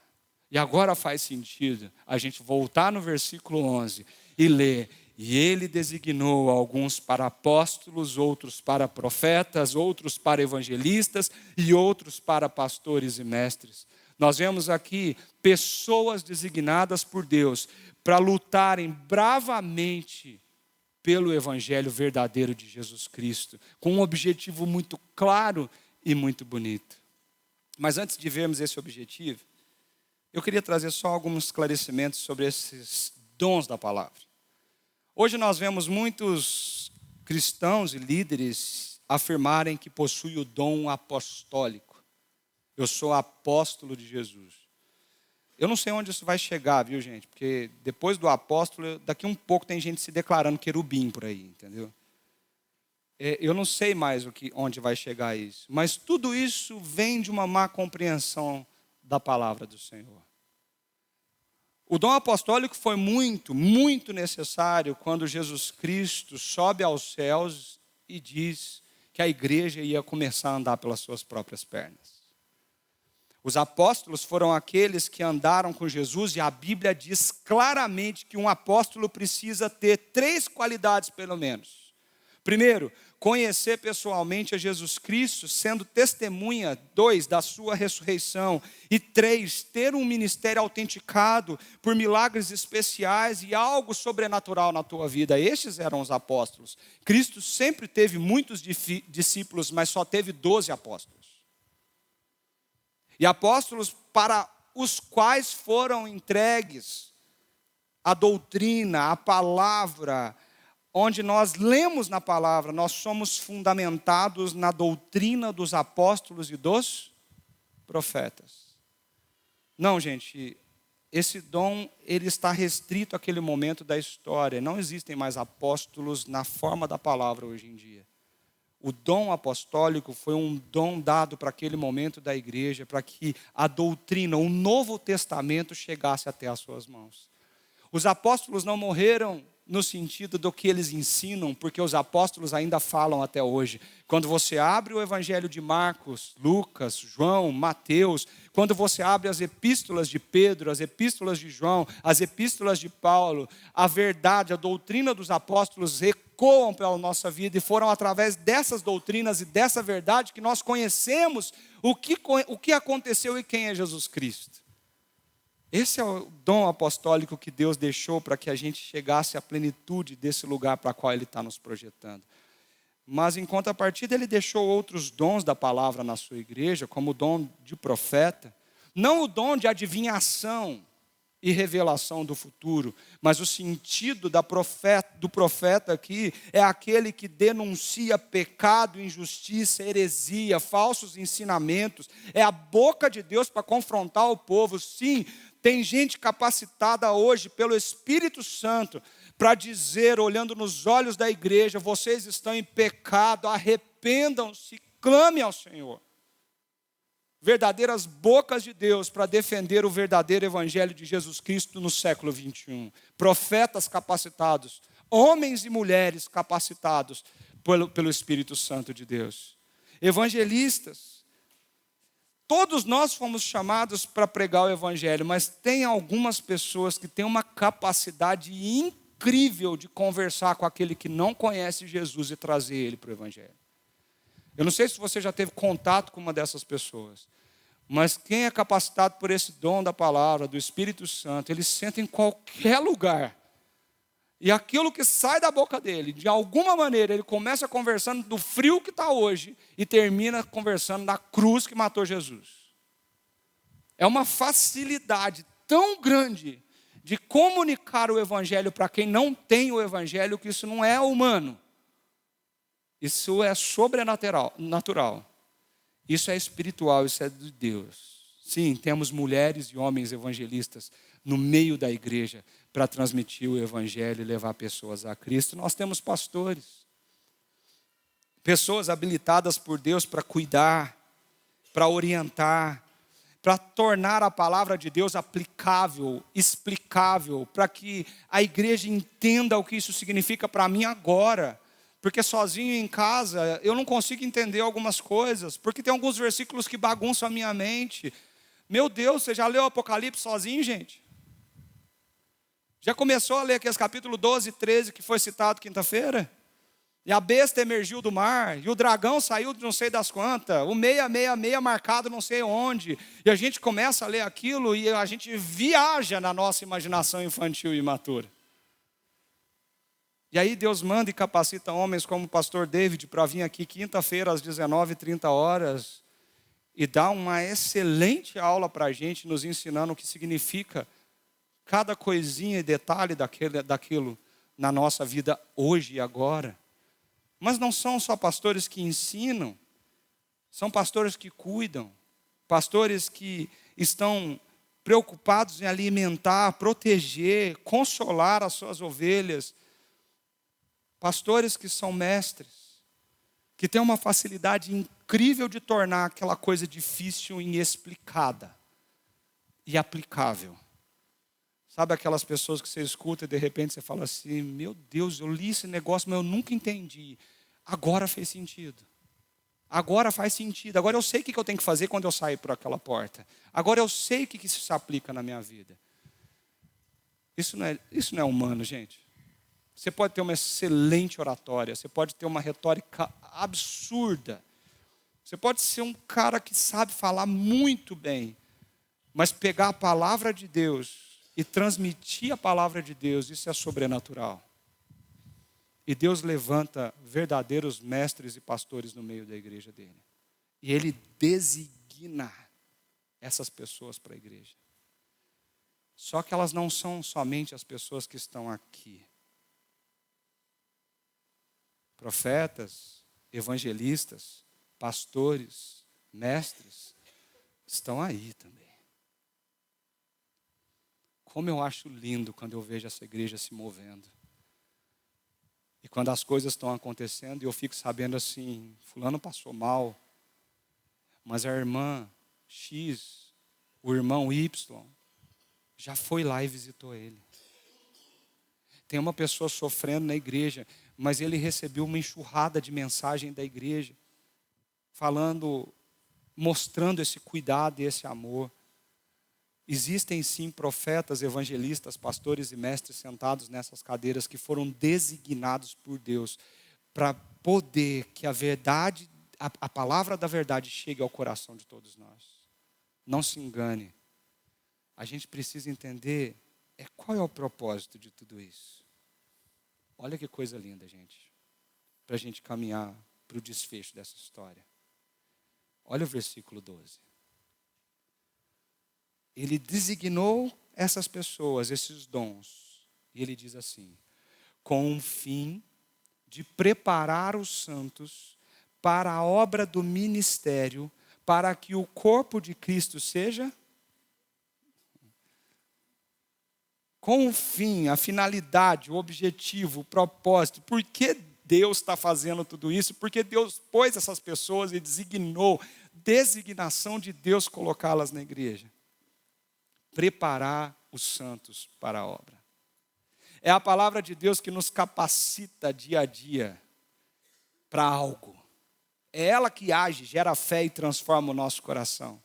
E agora faz sentido a gente voltar no versículo 11 e ler. E ele designou alguns para apóstolos, outros para profetas, outros para evangelistas e outros para pastores e mestres. Nós vemos aqui pessoas designadas por Deus para lutarem bravamente pelo evangelho verdadeiro de Jesus Cristo, com um objetivo muito claro e muito bonito. Mas antes de vermos esse objetivo, eu queria trazer só alguns esclarecimentos sobre esses dons da palavra. Hoje nós vemos muitos cristãos e líderes afirmarem que possuem o dom apostólico. Eu sou apóstolo de Jesus. Eu não sei onde isso vai chegar, viu, gente? Porque depois do apóstolo, daqui um pouco tem gente se declarando querubim por aí, entendeu? Eu não sei mais onde vai chegar isso. Mas tudo isso vem de uma má compreensão da palavra do Senhor. O dom apostólico foi muito, muito necessário quando Jesus Cristo sobe aos céus e diz que a igreja ia começar a andar pelas suas próprias pernas. Os apóstolos foram aqueles que andaram com Jesus e a Bíblia diz claramente que um apóstolo precisa ter 3 qualidades pelo menos. Primeiro, conhecer pessoalmente a Jesus Cristo, sendo testemunha, 2, da sua ressurreição. E 3, ter um ministério autenticado por milagres especiais e algo sobrenatural na tua vida. Estes eram os apóstolos. Cristo sempre teve muitos discípulos, mas só teve 12 apóstolos. E apóstolos para os quais foram entregues a doutrina, a palavra, onde nós lemos na palavra, nós somos fundamentados na doutrina dos apóstolos e dos profetas. Não, gente, esse dom ele está restrito àquele momento da história. Não existem mais apóstolos na forma da palavra hoje em dia. O dom apostólico foi um dom dado para aquele momento da igreja, para que a doutrina, o Novo Testamento chegasse até as suas mãos. Os apóstolos não morreram no sentido do que eles ensinam, porque os apóstolos ainda falam até hoje. Quando você abre o evangelho de Marcos, Lucas, João, Mateus, quando você abre as epístolas de Pedro, as epístolas de João, as epístolas de Paulo, a verdade, a doutrina dos apóstolos ecoam pela nossa vida, e foram através dessas doutrinas e dessa verdade que nós conhecemos o que aconteceu e quem é Jesus Cristo. Esse é o dom apostólico que Deus deixou para que a gente chegasse à plenitude desse lugar para o qual Ele está nos projetando. Mas em contrapartida, Ele deixou outros dons da palavra na sua igreja, como o dom de profeta. Não o dom de adivinhação e revelação do futuro, mas o sentido do profeta aqui é aquele que denuncia pecado, injustiça, heresia, falsos ensinamentos. É a boca de Deus para confrontar o povo. Sim, tem gente capacitada hoje pelo Espírito Santo para dizer, olhando nos olhos da igreja: vocês estão em pecado, arrependam-se, clame ao Senhor. Verdadeiras bocas de Deus para defender o verdadeiro evangelho de Jesus Cristo no século 21. Profetas capacitados, homens e mulheres capacitados pelo Espírito Santo de Deus. Evangelistas. Todos nós fomos chamados para pregar o evangelho, mas tem algumas pessoas que têm uma capacidade incrível de conversar com aquele que não conhece Jesus e trazer ele para o evangelho. Eu não sei se você já teve contato com uma dessas pessoas, mas quem é capacitado por esse dom da palavra, do Espírito Santo, ele senta em qualquer lugar, e aquilo que sai da boca dele, de alguma maneira, ele começa conversando do frio que está hoje, e termina conversando da cruz que matou Jesus. É uma facilidade tão grande de comunicar o evangelho para quem não tem o evangelho, que isso não é humano. Isso é sobrenatural. Isso é espiritual, isso é de Deus. Sim, temos mulheres e homens evangelistas no meio da igreja para transmitir o evangelho e levar pessoas a Cristo. Nós temos pastores, pessoas habilitadas por Deus para cuidar, para orientar, para tornar a palavra de Deus aplicável, explicável, para que a igreja entenda o que isso significa para mim agora. Porque sozinho em casa eu não consigo entender algumas coisas, porque tem alguns versículos que bagunçam a minha mente. Meu Deus, você já leu o Apocalipse sozinho, gente? Já começou a ler aqui os capítulos 12 e 13 que foi citado quinta-feira? E a besta emergiu do mar, e o dragão saiu de não sei das quantas, o 666 marcado não sei onde, e a gente começa a ler aquilo e a gente viaja na nossa imaginação infantil e imatura. E aí Deus manda e capacita homens como o pastor David para vir aqui quinta-feira às 19h30 e dar uma excelente aula para a gente, nos ensinando o que significa cada coisinha e detalhe daquilo na nossa vida hoje e agora. Mas não são só pastores que ensinam, são pastores que cuidam, pastores que estão preocupados em alimentar, proteger, consolar as suas ovelhas. Pastores que são mestres, que têm uma facilidade incrível de tornar aquela coisa difícil em explicada e aplicável. Sabe aquelas pessoas que você escuta e de repente você fala assim: meu Deus, eu li esse negócio, mas eu nunca entendi. Agora fez sentido. Agora faz sentido. Agora eu sei o que eu tenho que fazer quando eu sair por aquela porta. Agora eu sei o que isso se aplica na minha vida. Isso não é humano, gente. Você pode ter uma excelente oratória, você pode ter uma retórica absurda, você pode ser um cara que sabe falar muito bem, mas pegar a palavra de Deus e transmitir a palavra de Deus, isso é sobrenatural. E Deus levanta verdadeiros mestres e pastores no meio da igreja dele. E Ele designa essas pessoas para a igreja. Só que elas não são somente as pessoas que estão aqui. Profetas, evangelistas, pastores, mestres, estão aí também. Como eu acho lindo quando eu vejo essa igreja se movendo. E quando as coisas estão acontecendo e eu fico sabendo assim: fulano passou mal, mas a irmã X, o irmão Y, já foi lá e visitou ele. Tem uma pessoa sofrendo na igreja, mas ele recebeu uma enxurrada de mensagem da igreja, falando, mostrando esse cuidado e esse amor. Existem sim profetas, evangelistas, pastores e mestres sentados nessas cadeiras que foram designados por Deus para poder que a verdade, a palavra da verdade chegue ao coração de todos nós. Não se engane. A gente precisa entender qual é o propósito de tudo isso. Olha que coisa linda, gente. Para a gente caminhar para o desfecho dessa história. Olha o versículo 12. Ele designou essas pessoas, esses dons. E ele diz assim: com o fim de preparar os santos para a obra do ministério, para que o corpo de Cristo seja... Com o fim, a finalidade, o objetivo, o propósito. Por que Deus está fazendo tudo isso? Porque Deus pôs essas pessoas e designou, designação de Deus colocá-las na igreja. Preparar os santos para a obra. É a palavra de Deus que nos capacita dia a dia para algo. É ela que age, gera fé e transforma o nosso coração.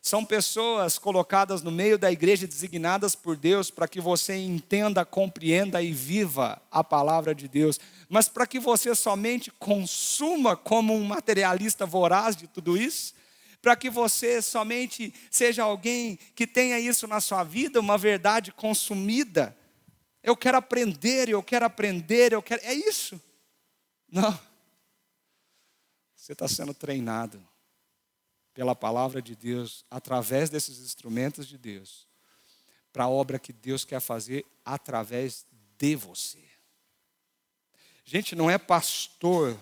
São pessoas colocadas no meio da igreja, designadas por Deus, para que você entenda, compreenda e viva a palavra de Deus. Mas para que você somente consuma como um materialista voraz de tudo isso, para que você somente seja alguém que tenha isso na sua vida, uma verdade consumida. Eu quero aprender, é isso? Não. Você está sendo treinado pela palavra de Deus, através desses instrumentos de Deus, para a obra que Deus quer fazer através de você. Gente, não é pastor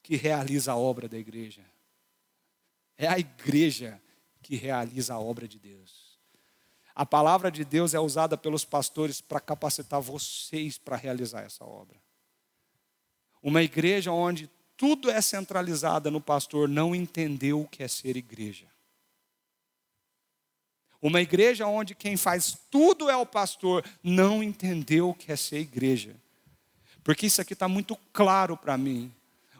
que realiza a obra da igreja. É a igreja que realiza a obra de Deus. A palavra de Deus é usada pelos pastores para capacitar vocês para realizar essa obra. Uma igreja onde tudo é centralizado no pastor não entendeu o que é ser igreja. Uma igreja onde quem faz tudo é o pastor não entendeu o que é ser igreja. Porque isso aqui está muito claro para mim.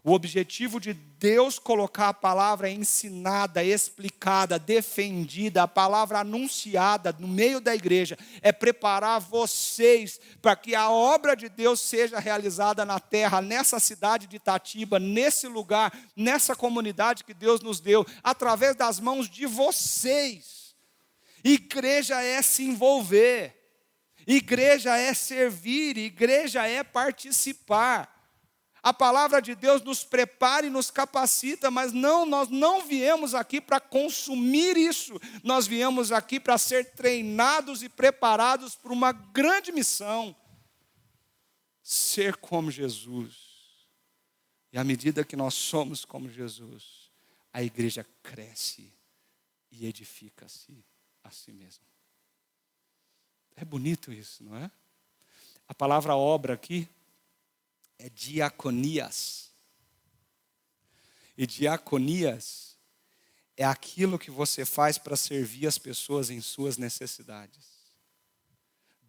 O objetivo de Deus colocar a palavra ensinada, explicada, defendida, a palavra anunciada no meio da igreja, é preparar vocês para que a obra de Deus seja realizada na terra, nessa cidade de Itatiba, nesse lugar, nessa comunidade que Deus nos deu, através das mãos de vocês. Igreja é se envolver, igreja é servir, igreja é participar. A palavra de Deus nos prepara e nos capacita, mas nós não viemos aqui para consumir isso. Nós viemos aqui para ser treinados e preparados para uma grande missão. Ser como Jesus. E à medida que nós somos como Jesus, a igreja cresce e edifica-se a si mesma. É bonito isso, não é? A palavra obra aqui é diaconias. E diaconias é aquilo que você faz para servir as pessoas em suas necessidades.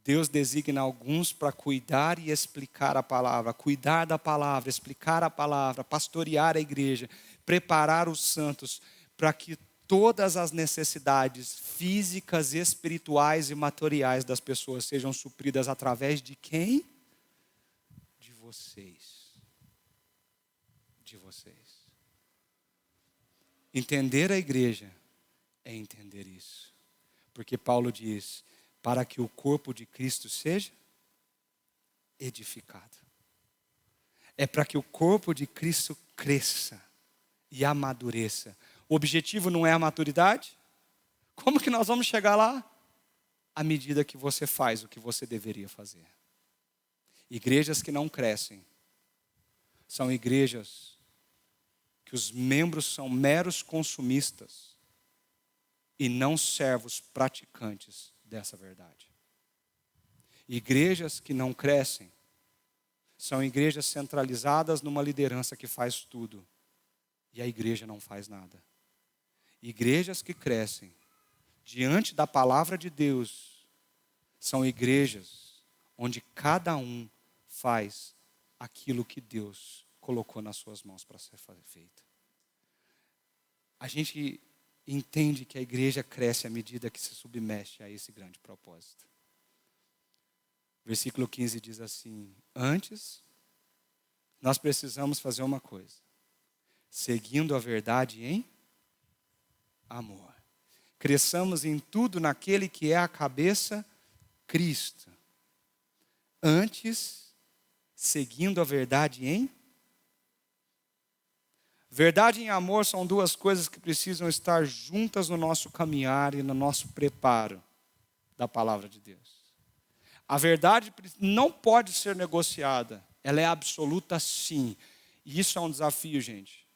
Deus designa alguns para cuidar e explicar a palavra, cuidar da palavra, explicar a palavra, pastorear a igreja, preparar os santos para que todas as necessidades físicas, espirituais e materiais das pessoas sejam supridas através de quem? De vocês. Entender a igreja é entender isso. Porque Paulo diz, para que o corpo de Cristo seja edificado. É para que o corpo de Cristo cresça e amadureça. O objetivo não é a maturidade? Como que nós vamos chegar lá? À medida que você faz o que você deveria fazer. Igrejas que não crescem são igrejas que os membros são meros consumistas e não servos praticantes dessa verdade. Igrejas que não crescem são igrejas centralizadas numa liderança que faz tudo e a igreja não faz nada. Igrejas que crescem diante da palavra de Deus são igrejas onde cada um faz aquilo que Deus colocou nas suas mãos para ser feito. A gente entende que a igreja cresce à medida que se submete a esse grande propósito. Versículo 15 diz assim: antes, nós precisamos fazer uma coisa, seguindo a verdade em amor. Cresçamos em tudo naquele que é a cabeça, Cristo. Antes, seguindo a verdade em verdade e amor são duas coisas que precisam estar juntas no nosso caminhar e no nosso preparo da palavra de Deus. A verdade não pode ser negociada, ela é absoluta sim. E isso é um desafio, gente.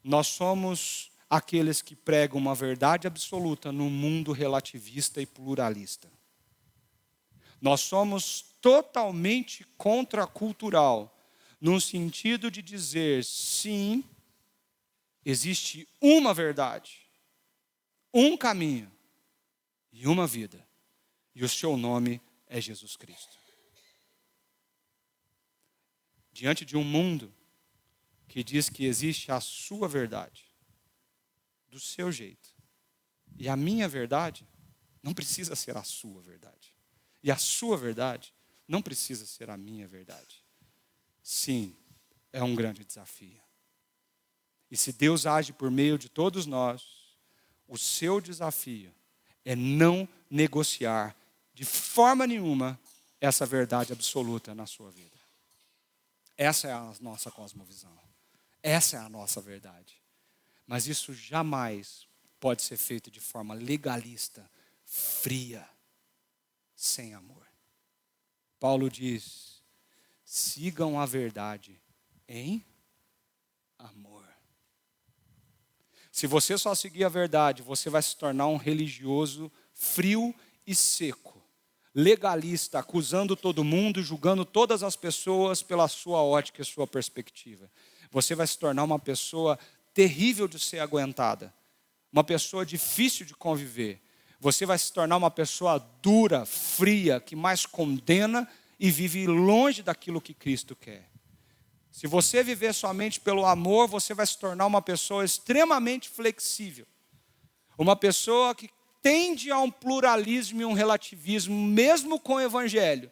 Nós somos aqueles que pregam uma verdade absoluta num mundo relativista e pluralista. Nós somos totalmente contracultural, no sentido de dizer, sim, existe uma verdade, um caminho e uma vida. E o seu nome é Jesus Cristo. Diante de um mundo que diz que existe a sua verdade, do seu jeito, e a minha verdade não precisa ser a sua verdade. E a sua verdade não precisa ser a minha verdade. Sim, é um grande desafio. E se Deus age por meio de todos nós, o seu desafio é não negociar de forma nenhuma essa verdade absoluta na sua vida. Essa é a nossa cosmovisão. Essa é a nossa verdade. Mas isso jamais pode ser feito de forma legalista, fria, sem amor. Paulo diz: sigam a verdade em amor. Se você só seguir a verdade, você vai se tornar um religioso frio e seco, legalista, acusando todo mundo, julgando todas as pessoas pela sua ótica e sua perspectiva. Você vai se tornar uma pessoa terrível de ser aguentada, uma pessoa difícil de conviver. Você vai se tornar uma pessoa dura, fria, que mais condena e vive longe daquilo que Cristo quer. Se você viver somente pelo amor, você vai se tornar uma pessoa extremamente flexível. Uma pessoa que tende a um pluralismo e um relativismo, mesmo com o evangelho.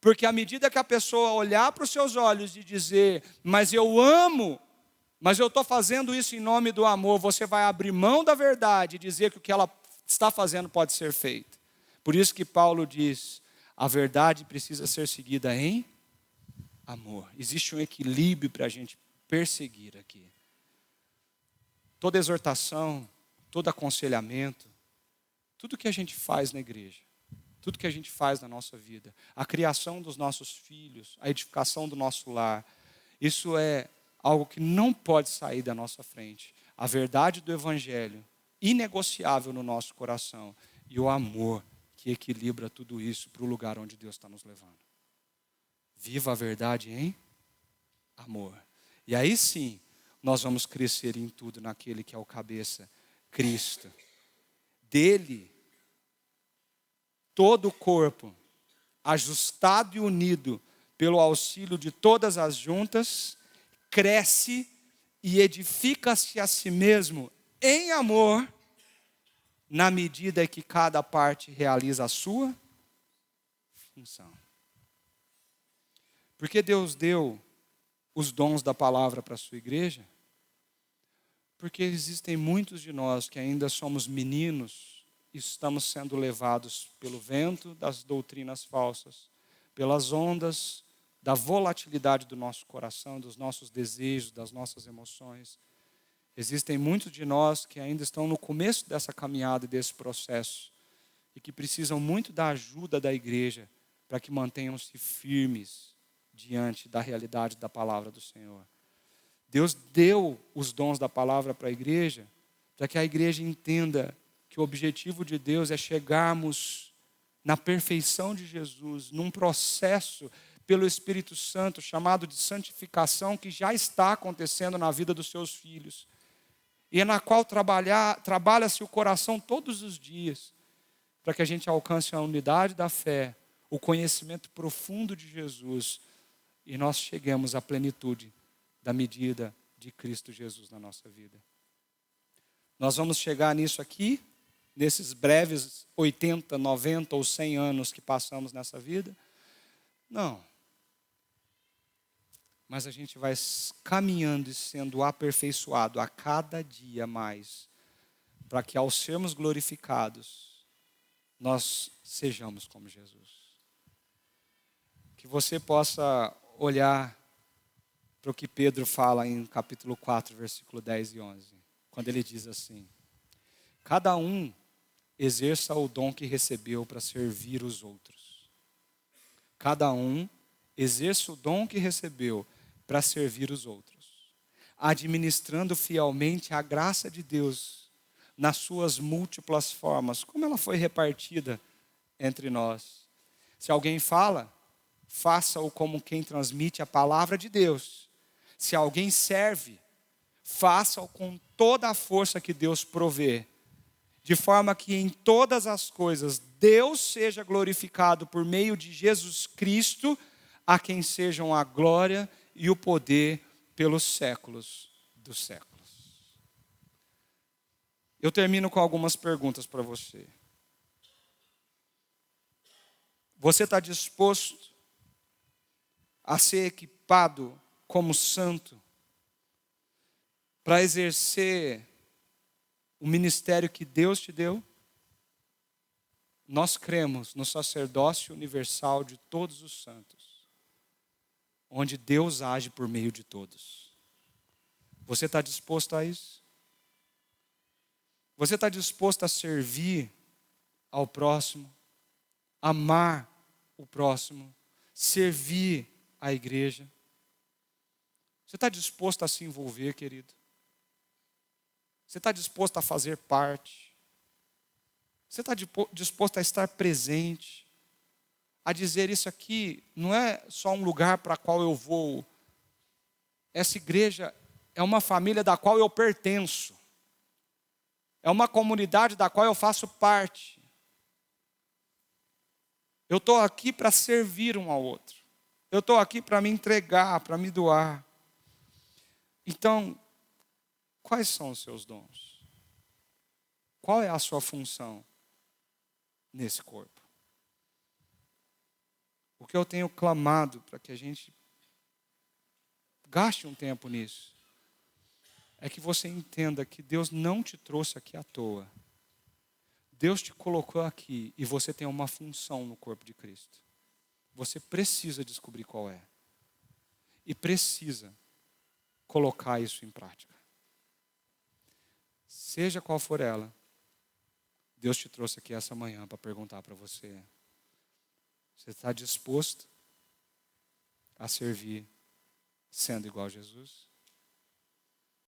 Porque à medida que a pessoa olhar para os seus olhos e dizer, mas eu amo, mas eu estou fazendo isso em nome do amor, você vai abrir mão da verdade e dizer que o que ela está fazendo pode ser feito. Por isso que Paulo diz, a verdade precisa ser seguida em amor. Existe um equilíbrio para a gente perseguir aqui. Toda exortação, todo aconselhamento, tudo que a gente faz na igreja, tudo que a gente faz na nossa vida, a criação dos nossos filhos, a edificação do nosso lar, isso é algo que não pode sair da nossa frente. A verdade do evangelho, inegociável no nosso coração, e o amor que equilibra tudo isso para o lugar onde Deus está nos levando. Viva a verdade em amor. E aí sim, nós vamos crescer em tudo naquele que é o cabeça, Cristo. Dele, todo o corpo, ajustado e unido pelo auxílio de todas as juntas, cresce e edifica-se a si mesmo em amor, na medida que cada parte realiza a sua função. Porque Deus deu os dons da palavra para a sua igreja? Porque existem muitos de nós que ainda somos meninos e estamos sendo levados pelo vento das doutrinas falsas, pelas ondas da volatilidade do nosso coração, dos nossos desejos, das nossas emoções. Existem muitos de nós que ainda estão no começo dessa caminhada e desse processo e que precisam muito da ajuda da igreja para que mantenham-se firmes diante da realidade da palavra do Senhor. Deus deu os dons da palavra para a igreja, para que a igreja entenda que o objetivo de Deus é chegarmos na perfeição de Jesus, num processo pelo Espírito Santo, chamado de santificação, que já está acontecendo na vida dos seus filhos, e na qual trabalha-se o coração todos os dias, para que a gente alcance a unidade da fé, o conhecimento profundo de Jesus e nós cheguemos à plenitude da medida de Cristo Jesus na nossa vida. Nós vamos chegar nisso aqui, nesses breves 80, 90 ou 100 anos que passamos nessa vida? Não. Mas a gente vai caminhando e sendo aperfeiçoado a cada dia mais, para que ao sermos glorificados, nós sejamos como Jesus. Que você possa olhar para o que Pedro fala em capítulo 4, versículo 10 e 11. Quando ele diz assim: cada um exerça o dom que recebeu para servir os outros. Cada um exerça o dom que recebeu para servir os outros, administrando fielmente a graça de Deus nas suas múltiplas formas, como ela foi repartida entre nós. Se alguém fala, faça-o como quem transmite a palavra de Deus. Se alguém serve, faça-o com toda a força que Deus provê, de forma que em todas as coisas Deus seja glorificado por meio de Jesus Cristo, a quem sejam a glória e o poder pelos séculos dos séculos. Eu termino com algumas perguntas para você. Você está disposto a ser equipado como santo para exercer o ministério que Deus te deu? Nós cremos no sacerdócio universal de todos os santos, onde Deus age por meio de todos. Você está disposto a isso? Você está disposto a servir ao próximo, amar o próximo, servir a igreja? Você está disposto a se envolver, querido? Você está disposto a fazer parte? Você está disposto a estar presente? A dizer, isso aqui não é só um lugar para qual eu vou. Essa igreja é uma família da qual eu pertenço. É uma comunidade da qual eu faço parte. Eu estou aqui para servir um ao outro. Eu estou aqui para me entregar, para me doar. Então, quais são os seus dons? Qual é a sua função nesse corpo? O que eu tenho clamado para que a gente gaste um tempo nisso é que você entenda que Deus não te trouxe aqui à toa. Deus te colocou aqui e você tem uma função no corpo de Cristo. Você precisa descobrir qual é. E precisa colocar isso em prática. Seja qual for ela, Deus te trouxe aqui essa manhã para perguntar para você: você está disposto a servir sendo igual a Jesus?